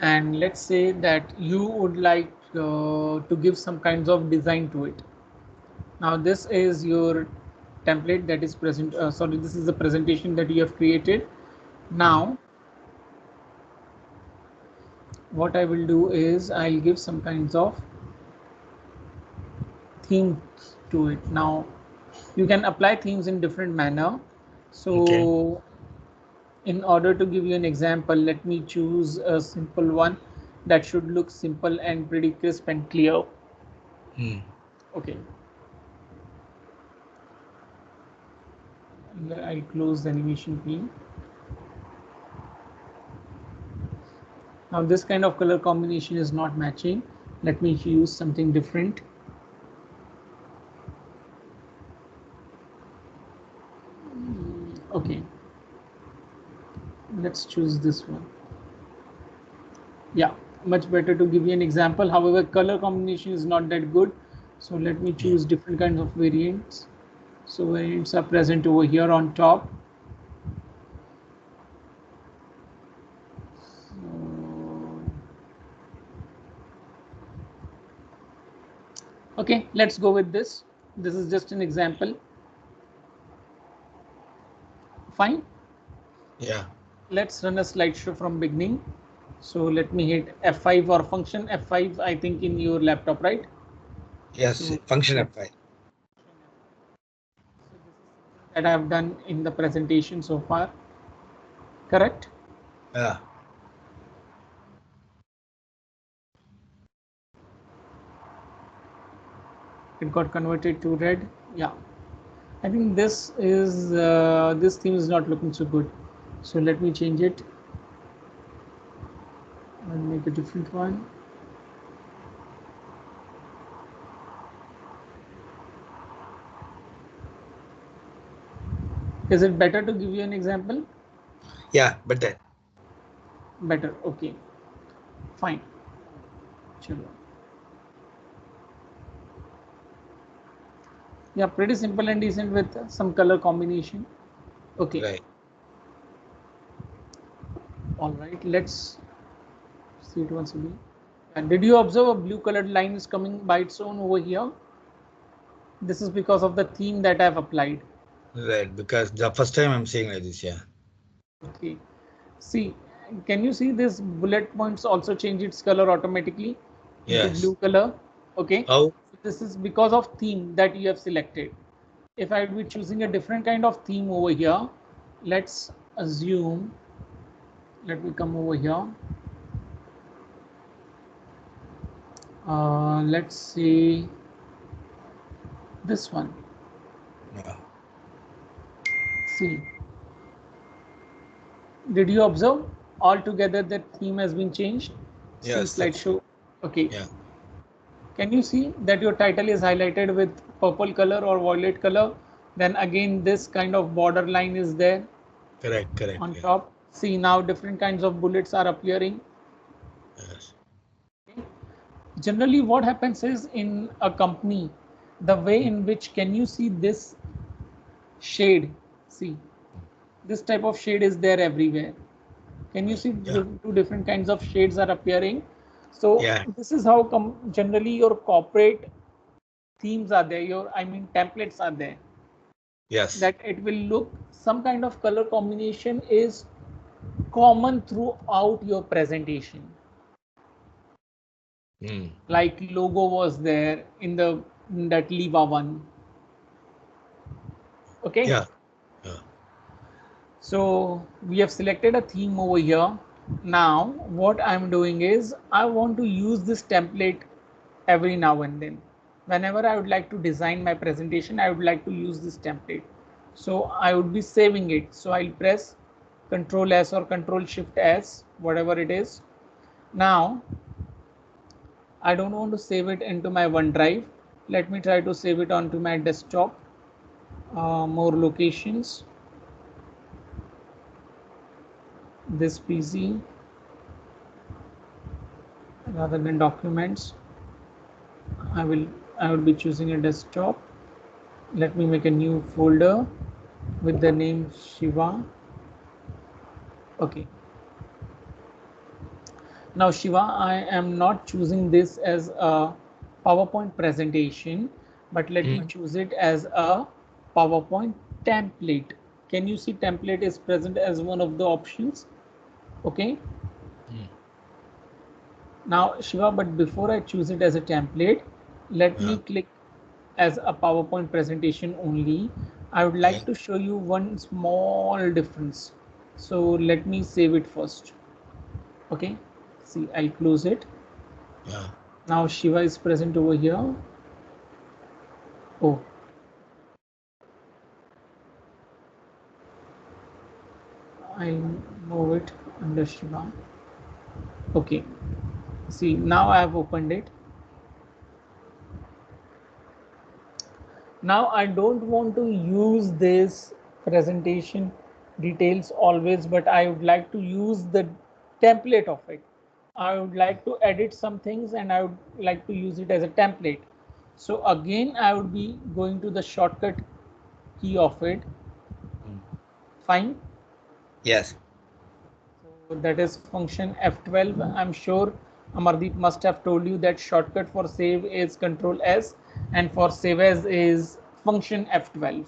and let's say that you would like to give some kinds of design to it. Now this is your template that is present. Sorry, this is the presentation that you have created. Now, what I will do is I'll give some kinds of themes to it. Now, you can apply themes in different manner. So, in order to give you an example, let me choose a simple one that should look simple and pretty crisp and clear. Okay. I'll close the animation pane. Now this kind of color combination is not matching. Let me use something different. Okay. Let's choose this one. Yeah, much better. To give you an example, however, color combination is not that good. So let me choose different kinds of variants. So variants are present over here on top. Okay, let's go with this. This is just an example. Fine. Yeah. Let's run a slideshow from beginning. So let me hit F5 or function F5, I think, in your laptop, right? Yes, So function F5. that I have done in the presentation so far. Correct? Yeah. It got converted to red. Yeah. I think this theme is not looking so good. So let me change it and make a different one. Is it better to give you an example? Yeah, better. Better. Okay. Fine. Chalo. Yeah, pretty simple and decent with some color combination. Okay. Right. All right. Let's see it once again. And did you observe a blue colored line is coming by its own over here? This is because of the theme that I've applied. Right. Because the first time I'm seeing like this. Yeah. Okay. See, can you see this bullet points also change its color automatically into Yes. blue color? Okay. How? This is because of theme that you have selected. If I would be choosing a different kind of theme over here, let's assume, let me come over here. Let's see this one. Yeah. See, did you observe altogether that theme has been changed? See Yes. That's. slideshow. Okay. Yeah. Can you see that your title is highlighted with purple color or violet color? Then again, this kind of border line is there Correct. Correct. on Yeah. top. See, now different kinds of bullets are appearing. Yes. Generally, what happens is in a company, the way in which can you see this shade? See, this type of shade is there everywhere. Can you Right. see Yeah. two different kinds of shades are appearing? So Yeah. this is how generally your corporate themes are there. Your I mean templates are there. Yes. That it will look some kind of color combination is common throughout your presentation. Mm. Like logo was there in that Liva one. Okay. Yeah. Yeah. So we have selected a theme over here. Now what I'm doing is I want to use this template every now and then. Whenever I would like to design my presentation, I would like to use this template. So I would be saving it. So I'll press Control S or Control Shift S, whatever it is. Now I don't want to save it into my OneDrive. Let me try to save it onto my desktop. More locations. This PC rather than documents. I will be choosing a desktop. Let me make a new folder with the name Shiva. Okay. Now Shiva, I am not choosing this as a PowerPoint presentation, but let me Mm. choose it as a PowerPoint template. Can you see template is present as one of the options? Okay. Mm. Now Shiva, but before I choose it as a template, let Yeah. me click as a PowerPoint presentation only. I would like Okay. to show you one small difference. So let me save it first. Okay. See, I'll close it. Yeah. Now Shiva is present over here. Oh, I'll move it under Shiva. Okay. See, now I have opened it. Now I don't want to use this presentation details always, but I would like to use the template of it. I would like to edit some things and I would like to use it as a template. So again, I would be going to the shortcut key of it. Mm. Fine. Yes. So that is function F12. I'm sure Amardeep must have told you that shortcut for save is Control S and for save as is function F12.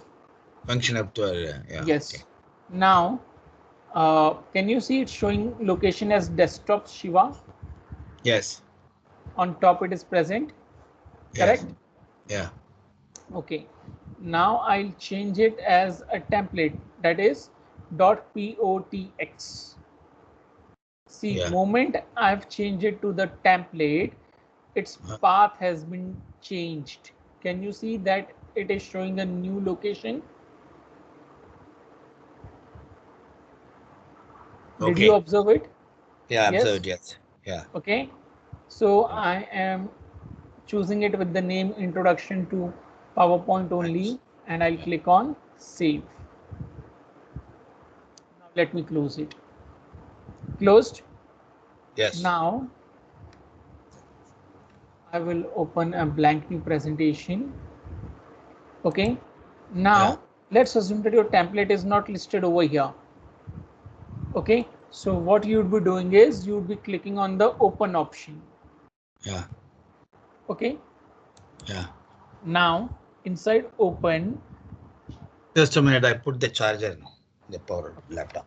Function up to yeah. Okay. Yes. Now, can you see it showing location as desktop Shiva? Yes. On top it is present, Yes. correct? Yeah. Okay. Now I'll change it as a template, that is .potx. See, Yeah. moment I've changed it to the template, its path has been changed. Can you see that it is showing a new location? Did you Okay. observe it? Yeah, Yes. observed. Yes. Yeah. Okay. So Yeah. I am choosing it with the name introduction to PowerPoint Right. only, and I'll Yeah. click on save. Now let me close it. Closed. Yes. Now I will open a blank new presentation. Okay. Yeah. Now let's assume that your template is not listed over here. Okay. So what you would be doing is you would be clicking on the open option. Yeah. Okay. Yeah. Now inside open. Just a minute. I put the charger now. The power laptop.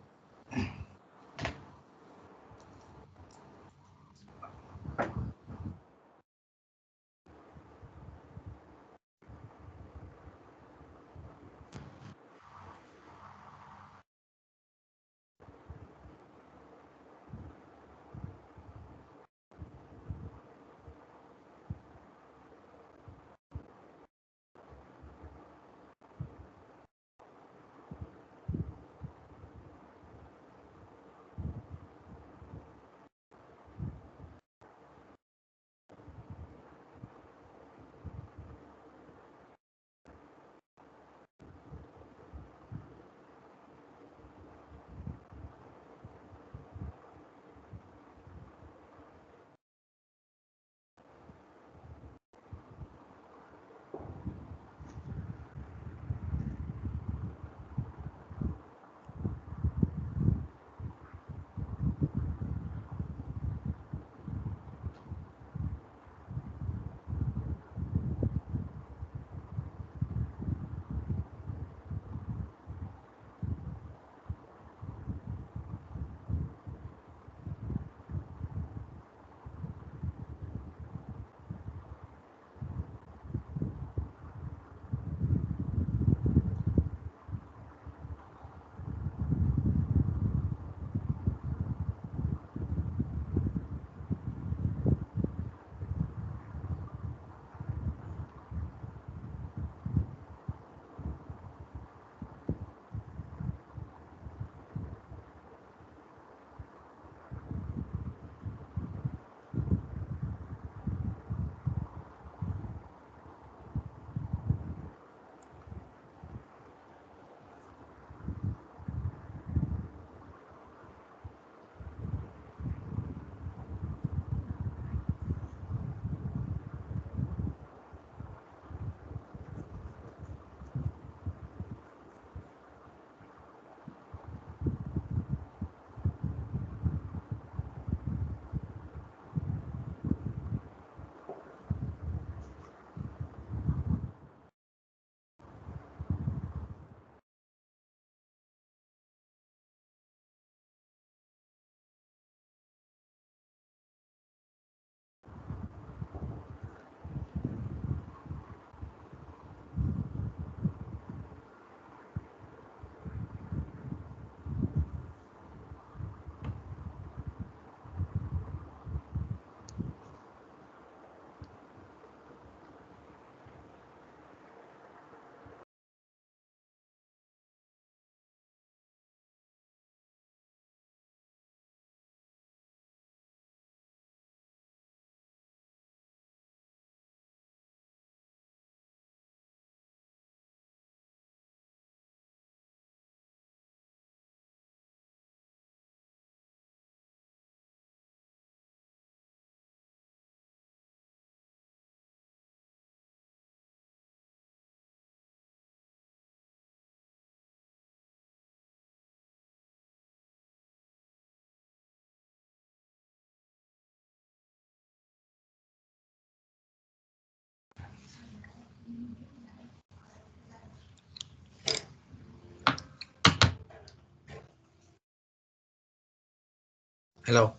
Hello.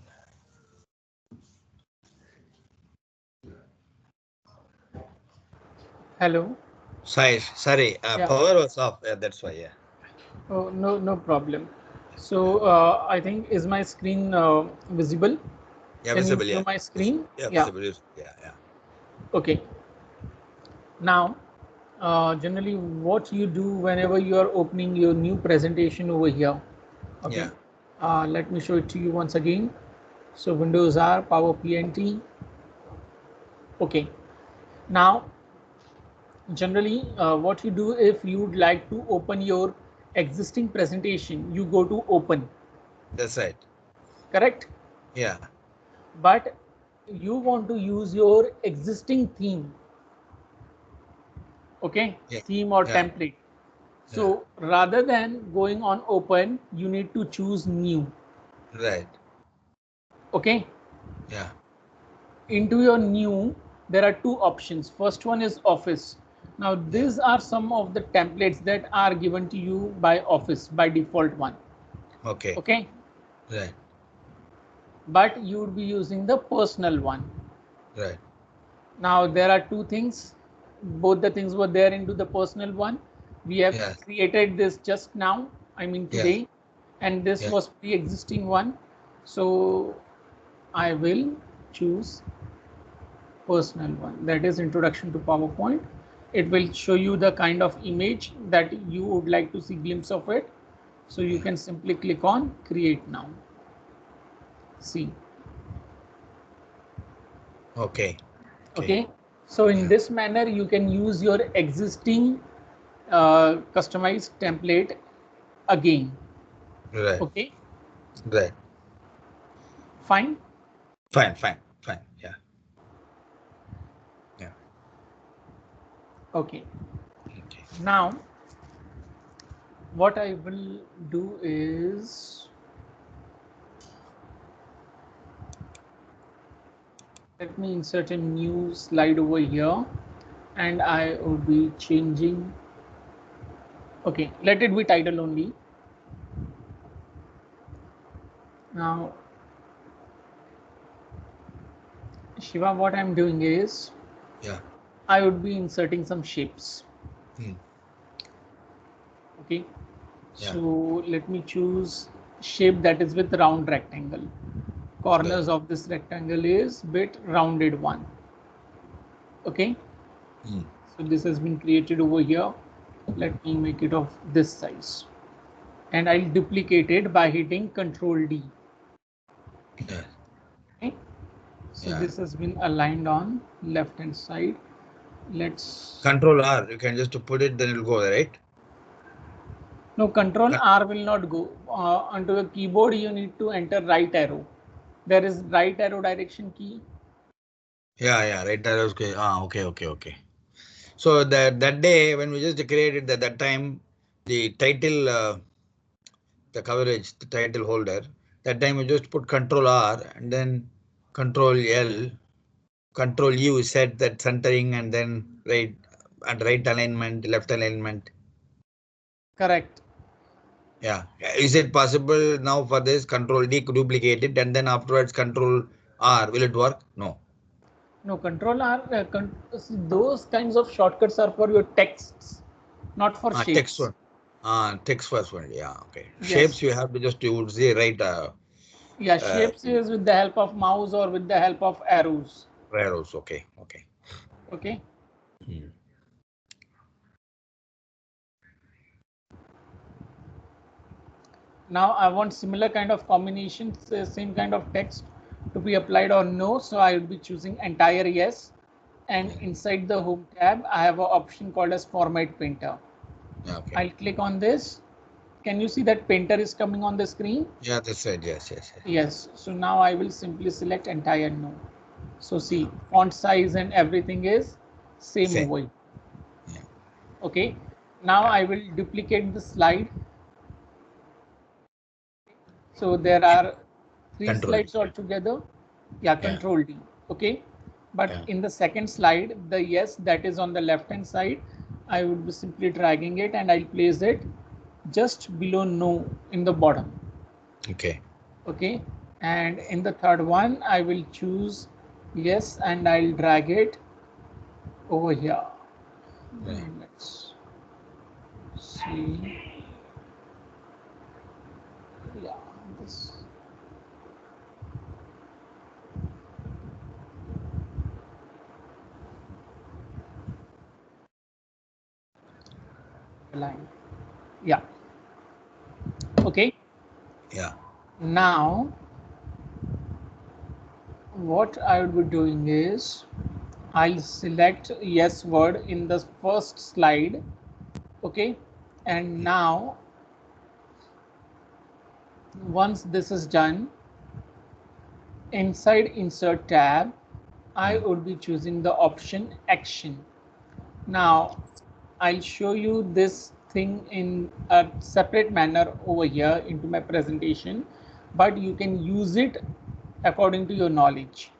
Hello. Sorry, Yeah. power was off. Yeah, that's why. Yeah. Oh, no, no problem. So I think is my screen visible? Yeah, Can you visible. view Yeah. my screen? Yeah, Yeah. visible. Yeah, yeah. Okay. Now, generally, what you do whenever you are opening your new presentation over here. Okay. Yeah. Let me show it to you once again. So Windows R, Power PNT. Okay. Now, generally, what you do if you would like to open your existing presentation, you go to open, That's right. correct? Yeah. But you want to use your existing theme, okay, Yeah. theme or Yeah. template. Yeah. So rather than going on open, you need to choose new, Right. okay. Yeah. Into your new, there are two options. First one is Office. Now Yeah. these are some of the templates that are given to you by Office by default one, Okay. okay. Right. But you would be using the personal one. Right. Now there are two things. Both the things were there into the personal one. We have Yeah. created this just now, I mean Yeah. today, and this Yeah. was pre-existing one. So I will choose personal one. That is introduction to PowerPoint. It will show you the kind of image that you would like to see glimpse of it. So you Yeah. can simply click on create now. See. Okay. Okay. Okay. So in Yeah. this manner, you can use your existing customized template again. Right. Okay, Right. fine. Fine. Fine. Fine. Yeah. Yeah. Okay, Okay. now what I will do is, let me insert a new slide over here, and I will be changing. Okay, let it be title only. Now, Shiva, what I'm doing is Yeah. I would be inserting some shapes. Hmm. Okay, Yeah. so let me choose shape that is with round rectangle. Right. Corners of this rectangle is bit rounded one. Okay, Hmm. so this has been created over here. Let me make it of this size, and I'll duplicate it by hitting Control D. Yeah. Okay, so Yeah. this has been aligned on left hand side. Let's, Control R. You can just put it, then it'll go there, right? no, Control Con- R will not go onto the keyboard. You need to enter right arrow. There is right arrow direction key. Yeah. Yeah. Right. That was okay. Okay. Okay. Okay. So that day when we just created that time, the title, the coverage, the title holder, that time we just put Control R and then Control L, Control U set that centering and then right and right alignment, left alignment. Correct. Yeah. Is it possible now for this Control D duplicate it and then afterwards Control R? Will it work? No. No, Control R. Those kinds of shortcuts are for your texts, not for Text shapes. one. Text first one. Yeah. Okay. Yes. Shapes you have to just you would say right. Yeah, Uh, shapes is with the help of mouse or with the help of arrows. arrows. Okay. Okay. Okay. Hmm. Now I want similar kind of combinations, same kind of text to be applied or no. So I will be choosing entire yes. And Yeah. inside the home tab, I have an option called as format painter. Yeah, okay. I'll click on this. Can you see that painter is coming on the screen? Yeah, that's right. Yes. Yes. Yes. Yes. So now I will simply select entire no. So Yeah. see, font size and everything is same Same. over here. Yeah. Okay. Now Yeah. I will duplicate the slide. So there are three Control D. slides altogether. Yeah, Yeah. Control D. Okay. But Yeah. in the second slide, the yes that is on the left hand side, I would be simply dragging it and I'll place it just below no in the bottom. Okay. Okay. And in the third one, I will choose yes and I'll drag it over here. Right. Let's see. Yeah, this line. Yeah. Okay. Yeah. Now, what I would be doing is I'll select yes word in the first slide. Okay. And now, once this is done, inside insert tab, I would be choosing the option action. Now, I'll show you this thing in a separate manner over here into my presentation, but you can use it according to your knowledge.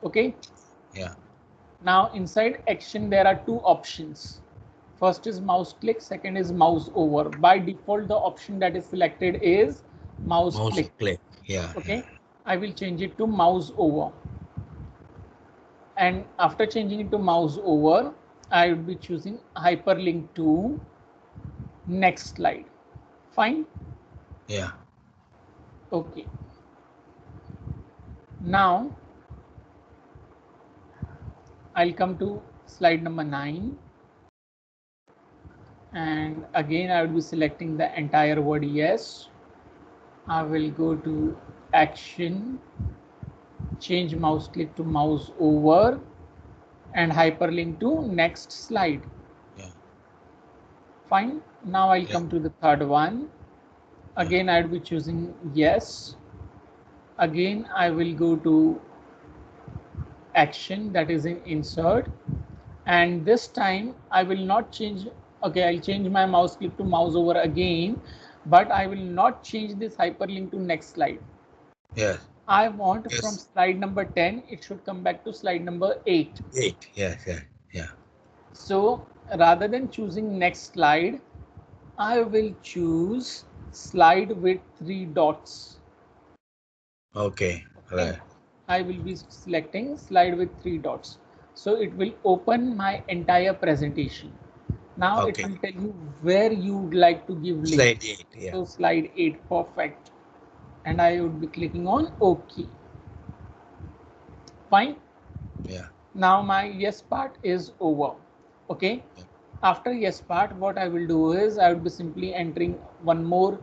Okay. Yeah. Now inside action, there are two options. First is mouse click, second is mouse over. By default, the option that is selected is mouse Mouse click. click. Yeah. Yeah. Okay. I will change it to mouse over. And after changing it to mouse over, I would be choosing hyperlink to next slide. Fine. Yeah. Okay. Now I'll come to slide number 9, and again I will be selecting the entire word yes. I will go to action, change mouse click to mouse over, and hyperlink to next slide. Yeah. Fine. Now I'll Yeah. come to the third one. Yeah. Again I will be choosing yes. Again I will go to action, that is in insert, and this time I will not change. Okay, I'll change my mouse click to mouse over again, but I will not change this hyperlink to next slide. Yes. I want from Yes. slide number 10 it should come back to slide number 8. 8. Yes. Yeah. Yeah. So rather than choosing next slide, I will choose slide with 3 dots. Okay. Okay, Right. I will be selecting slide with 3 dots. So it will open my entire presentation. Now it Okay. will tell you where you would like to give link. Slide 8. Yeah. So slide 8, perfect. And I would be clicking on OK. Fine. Yeah. Now my yes part is over. Okay. Yeah. After yes part, what I will do is I would be simply entering one more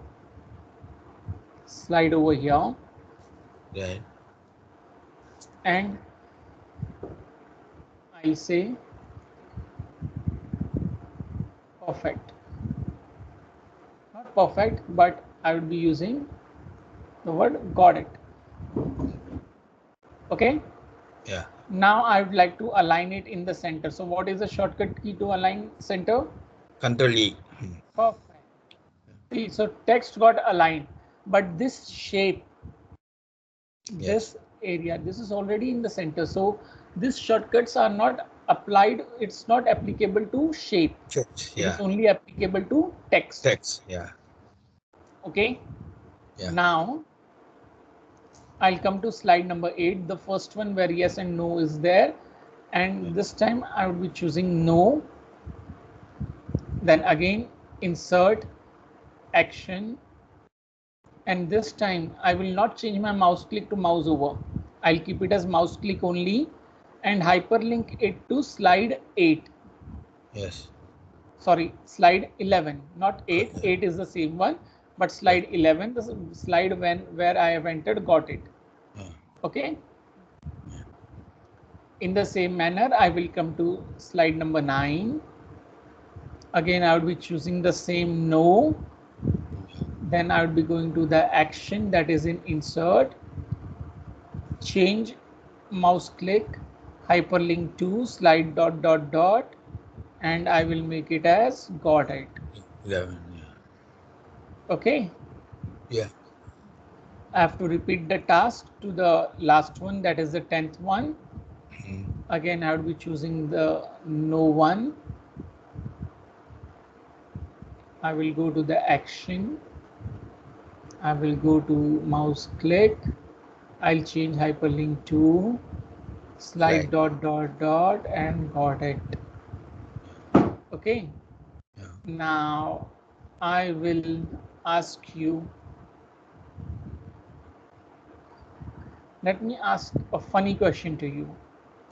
slide over here, Right. and I'll say perfect. Not perfect, but I would be using the word got it. Okay. Yeah. Now I would like to align it in the center. So what is the shortcut key to align center? Control E. Perfect. See, so text got aligned, but this shape, Yes. this area, this is already in the center. So these shortcuts are not applied. It's not applicable to shape. Church. It is Yeah. only applicable to text. Text. Yeah. Okay. Yeah. Now I'll come to slide number 8, the first one where yes and no is there. Yeah. And this time I would be choosing no. Then again, insert, action. And this time I will not change my mouse click to mouse over. I'll keep it as mouse click only and hyperlink it to slide 8. Yes. Sorry, slide 11, not 8. Okay. 8 is the same one, but Yes. slide 11, the slide when where I have entered got it. Yeah. Okay. Yeah. In the same manner, I will come to slide number 9. Again, I would be choosing the same no. Then I would be going to the action, that is in insert, change mouse click, hyperlink to slide dot dot dot, and I will make it as got it. 11. Yeah. Okay. Yeah. I have to repeat the task to the last one, that is the 10th one. Mhm. Again, I would be choosing the no one. I will go to the action. I will go to mouse click. I'll change hyperlink to slide Slide. dot dot dot and got it. Yeah. Okay. Yeah. Now I will ask you, let me ask a funny question to you.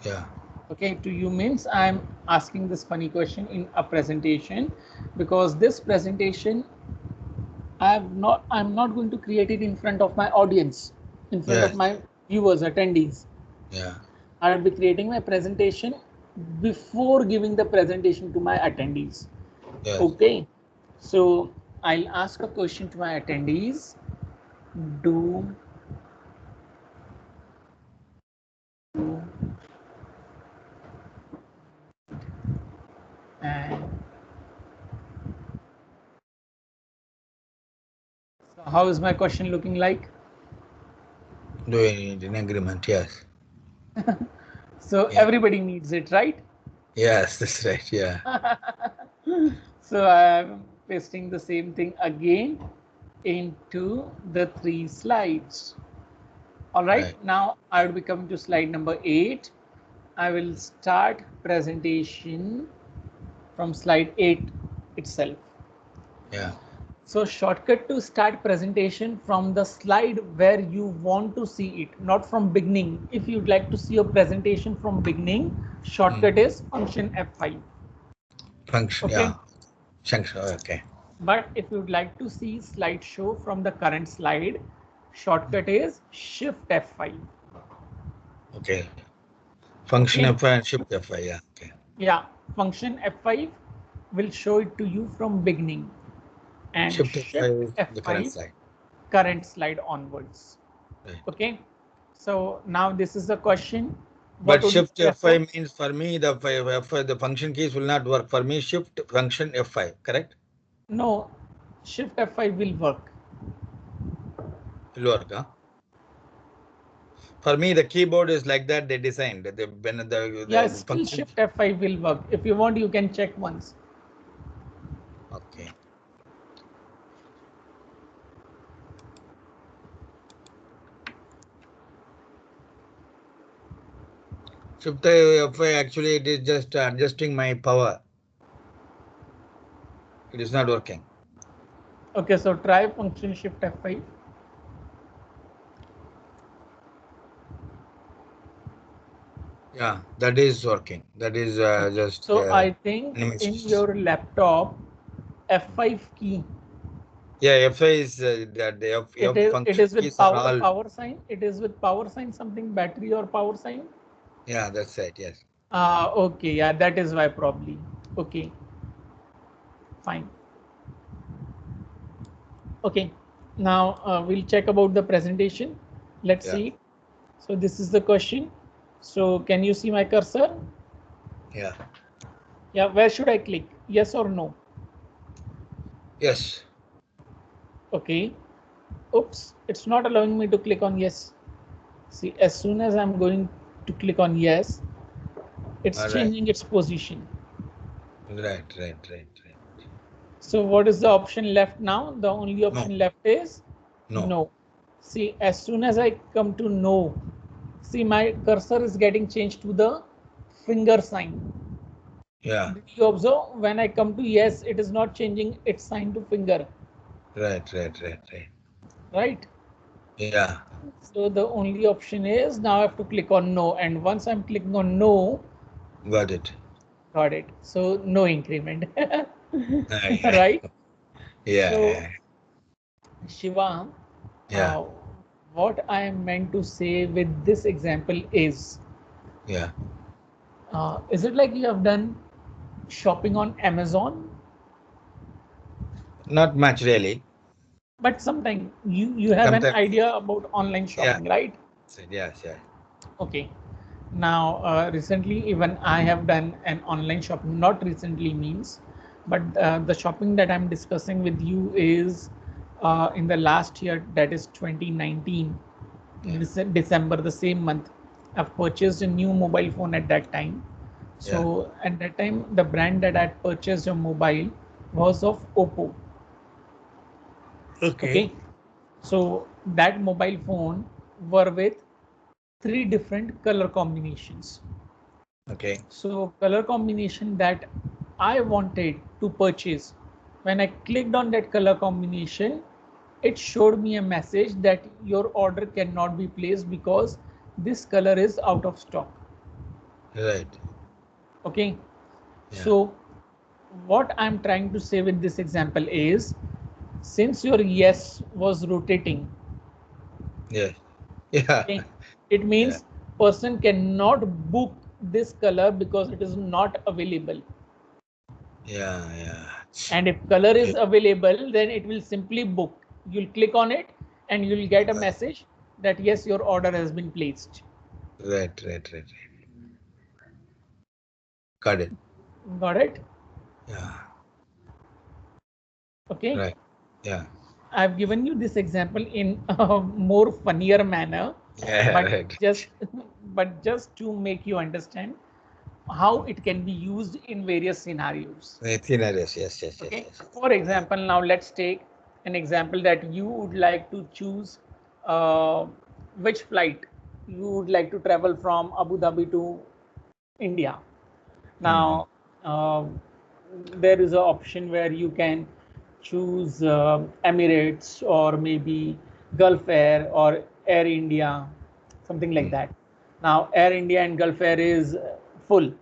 Yeah. Okay, to you means I'm asking this funny question in a presentation, because this presentation I'm not going to create it in front of my audience, in front of Yes. my viewers, attendees. Yeah. I'll be creating my presentation before giving the presentation to my attendees. Yes. Okay, so I'll ask a question to my attendees. Do and so how is my question looking like? Doing it in agreement. Yes. So Yeah. everybody needs it, right? Yes, that's right. Yeah. So I'm pasting the same thing again into the 3 slides. All right, Right. now I will be coming to slide number 8. I will start presentation from slide 8 itself. Yeah. So shortcut to start presentation from the slide where you want to see it, not from beginning. If you'd like to see your presentation from beginning, Mm. shortcut is function F5. Function. Okay. Yeah. Function. Okay. But if you'd like to see slideshow from the current slide, shortcut is shift F5. Okay. Function Okay. F5 and shift F5. Yeah. Okay. Yeah. Function F5 will show it to you from beginning, and Shift shift F5 is the current F5 slide. current slide onwards. Right. Okay. So now this is the question. What But would you shift prefer? F5 means for me F5, the function keys will not work. For me, shift function F5. Correct? No, shift F5 will work. Will work. Huh? For me, the keyboard is like that. They designed when Yeah, the still function. shift F5 will work. If you want, you can check once. Okay. Shift F5 actually it is just adjusting my power. It is not working. Okay, so try function shift F5. Yeah, that is working. That is Okay, just so I think in animations. your laptop, F5 key, Yeah, F5 is that the F it function is with keys are all. power sign. It is with power sign, something battery or power sign. Yeah, that's right. Yes. Okay, yeah, that is why probably. Okay, fine. Okay, now we'll check about the presentation. Let's Yeah. see. So this is the question. So can you see my cursor? Yeah. Yeah, where should I click? Yes or no? Yes. Okay. Oops, it's not allowing me to click on yes. See, as soon as I'm going to click on yes, it's All right. changing its position. Right. Right. Right. Right. So what is the option left now? The only No. option left is No. no. See, as soon as I come to no, see my cursor is getting changed to the finger sign. Yeah. Did you observe when I come to yes, it is not changing its sign to finger, Right. Right. Right. Right. right? Yeah. So the only option is now I have to click on no, and once I'm clicking on no, Got it. got it. So no increment, Yeah. right? So Yeah. Shiva, Yeah. uh, what I am meant to say with this example Yeah. is it like you have done shopping on Amazon, Not much really. but sometimes you have an Sometimes. idea about online Yeah. shopping, right? Yes. Yeah. Okay. Now, recently, even I have done an online shopping. Not recently means, but the shopping that I'm discussing with you is in the last year, that is 2019, Yeah. December, the same month. I've purchased a new mobile phone at that time. Yeah. So at that time, the brand that I purchased a mobile was of Oppo. Okay. Okay. So that mobile phone were with 3 different color combinations. Okay. So color combination that I wanted to purchase. When I clicked on that color combination, it showed me a message that your order cannot be placed because this color is out of stock. Right. Okay. Yeah. So what I'm trying to say with this example is, since your yes was rotating, Yes. Yeah. okay, it Yeah. means person cannot book this color because it is not available. Yeah. Yeah. And if color is Okay. available, then it will simply book. You'll click on it and you'll get a message that yes, your order has been placed. Right. Right. Right. Got it. Got it? Yeah. Okay. Right. Yeah. I've given you this example in a more funnier manner, Yeah. but Right. just but just to make you understand how it can be used in various scenarios. Scenarios. Yes. Yes. Yes. Okay. Yes. For Yeah. example, now let's take an example that you would like to choose uh, which flight you would like to travel from Abu Dhabi to India. Mm-hmm. Now, there is an option where you can choose Emirates or maybe Gulf Air or Air India, something like that. Now, Air India and Gulf Air is full.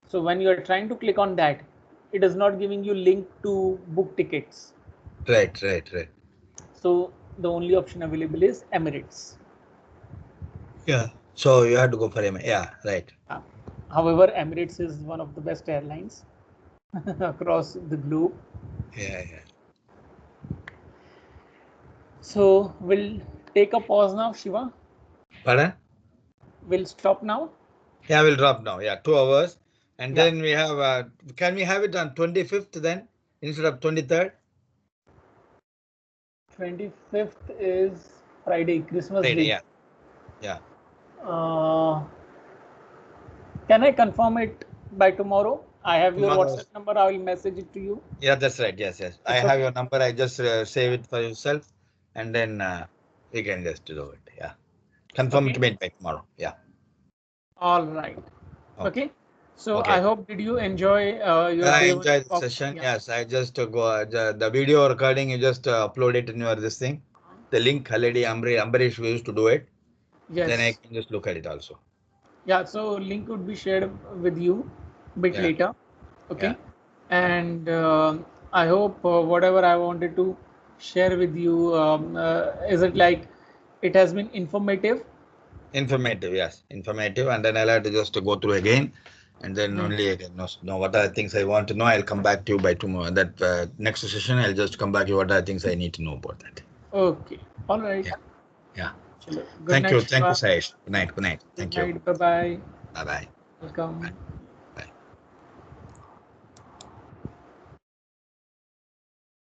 So when you are trying to click on that, it is not giving you link to book tickets. Right. Right. Right. So the only option available is Emirates. Yeah. So you have to go for him. Yeah. Right. However, Emirates is one of the best airlines across the globe. Yeah. Yeah. So we'll take a pause now, Shiva. Pardon? We'll stop now. Yeah. We'll drop now. Yeah. 2 hours. And Yeah. then we have, can we have it on 25th then instead of 23rd? 25th is Friday, Christmas Friday. Day. Yeah. Yeah. Uh, can I confirm it by tomorrow? I have your Tomorrow. WhatsApp number. I will message it to you. Yeah, that's right. Yes, yes. I It's have okay. your number. I just save it for yourself, and then we can just do it. Yeah. Confirm it Okay. to me by tomorrow. Yeah. All right. Okay. Okay. So I Okay. hope did you enjoy your I day? enjoyed the Of, session. yeah. Yes, I just go the video recording. You just upload it in your this thing. The link already Ambarish used to do it. Then I Yes. can just look at it also. Yeah. So link would be shared with you a bit Yeah. later. Yeah. Okay. And I hope whatever I wanted to share with you, is it like it has been informative? Informative. Yes. Informative. And then I'll have to just go through again. And then Mhm. only I can know what are the things I want to know. I'll come back to you by tomorrow. That next session, I'll just come back to you what are the things I need to know about that. Okay. All right. Yeah. Yeah. Chalo. Good Thank night, you. Thank you, Shiva. Sayesh. Good night. Good night. Good Thank you. night. Bye bye. Bye bye. Welcome.